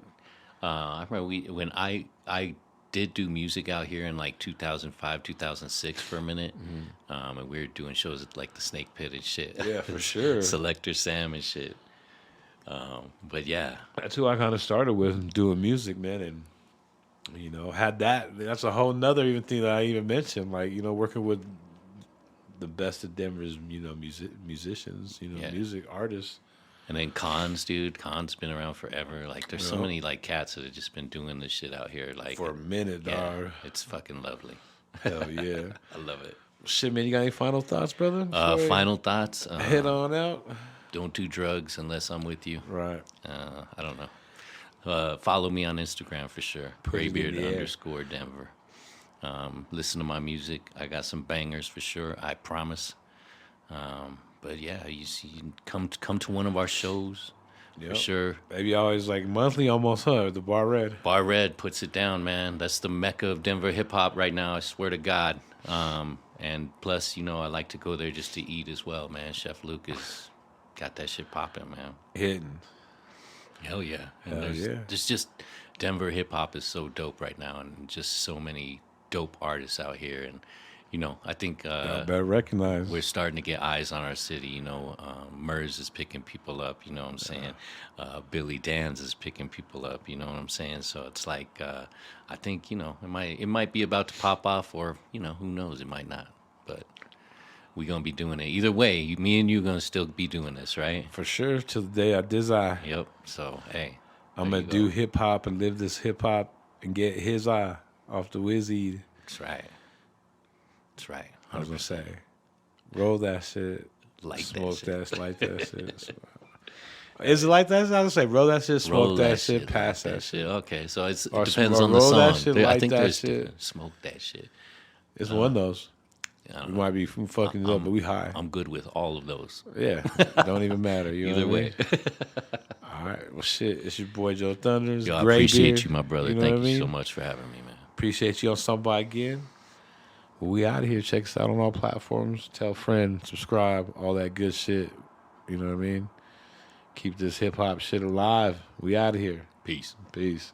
S2: remember when I did do music out here in like 2005, 2006 for a minute, and we were doing shows at like the Snake Pit and shit.
S1: Yeah, for sure.
S2: Selector Sam and shit. But yeah,
S1: That's who I kind of started with, doing music, man, and, you know, had that. That's a whole nother even thing that I even mentioned, like, you know, working with the best of Denver's, you know, musicians, you know,
S2: Yeah.
S1: music artists.
S2: and then Cons, dude. Cons been around forever. Like there's so
S1: Yeah.
S2: many like cats that have just been doing this shit out here. Like
S1: For a minute,
S2: yeah,
S1: dog.
S2: it's fucking lovely.
S1: Hell yeah.
S2: I love it.
S1: Shit, man, you got any final thoughts, brother? Before we
S2: Final thoughts.
S1: head on out.
S2: Don't do drugs unless I'm with you.
S1: Right.
S2: I don't know. Follow me on Instagram for sure.
S1: Put it in
S2: Graybeard
S1: the air.
S2: _ Denver. Listen to my music. I got some bangers for sure. I promise. But yeah, you come to one of our shows for
S1: Yep.
S2: sure.
S1: Maybe always like monthly almost, huh? The Bar Red.
S2: Bar Red puts it down, man. That's the mecca of Denver hip hop right now. I swear to God. And plus, you know, I like to go there just to eat as well, man. Chef Luke has got that shit popping, man.
S1: Hitting.
S2: Hell yeah. And
S1: Hell yeah.
S2: there's just Denver hip hop is so dope right now, and just so many dope artists out here. And, you know, I think
S1: I better recognize.
S2: we're starting to get eyes on our city. You know, Murs is picking people up, you know what I'm saying? Billy Danz is picking people up, you know what I'm saying? So it's like, I think, you know, it might be about to pop off, or, you know, who knows, it might not. But we're going to be doing it. Either way, me and you going to still be doing this, right?
S1: For sure, till the day I die.
S2: Yep. So, hey.
S1: I'm
S2: there
S1: going
S2: you
S1: to do
S2: go.
S1: hip hop and live this hip hop and get his eye off the Wizzy.
S2: That's right. That's right.
S1: I was going to say, roll that shit.
S2: Light that
S1: smoke
S2: shit.
S1: light that shit. Is it like that? I was going to say, roll that shit, smoke
S2: Roll
S1: that shit, pass
S2: light
S1: that shit.
S2: Okay, so it
S1: Or
S2: depends
S1: smoke-
S2: on the
S1: roll that
S2: song.
S1: shit,
S2: I
S1: light
S2: think
S1: that
S2: there's
S1: shit.
S2: different- smoke that shit.
S1: It's one of those.
S2: I don't
S1: We
S2: know.
S1: might be fucking it up, but we high.
S2: I'm good with all of those.
S1: Yeah, don't even matter. You know
S2: Either
S1: what I
S2: way.
S1: mean? All right, well, shit. It's your boy Joe Thunder. It's
S2: Yo, I
S1: Gray
S2: appreciate
S1: Beard.
S2: you, my brother.
S1: You know
S2: Thank
S1: what I
S2: you so
S1: mean?
S2: much for having me, man.
S1: Appreciate you on Something By Again. Well, we out of here. Check us out on all platforms. Tell a friend, subscribe, all that good shit. You know what I mean? Keep this hip hop shit alive. We out of here.
S2: Peace.
S1: Peace.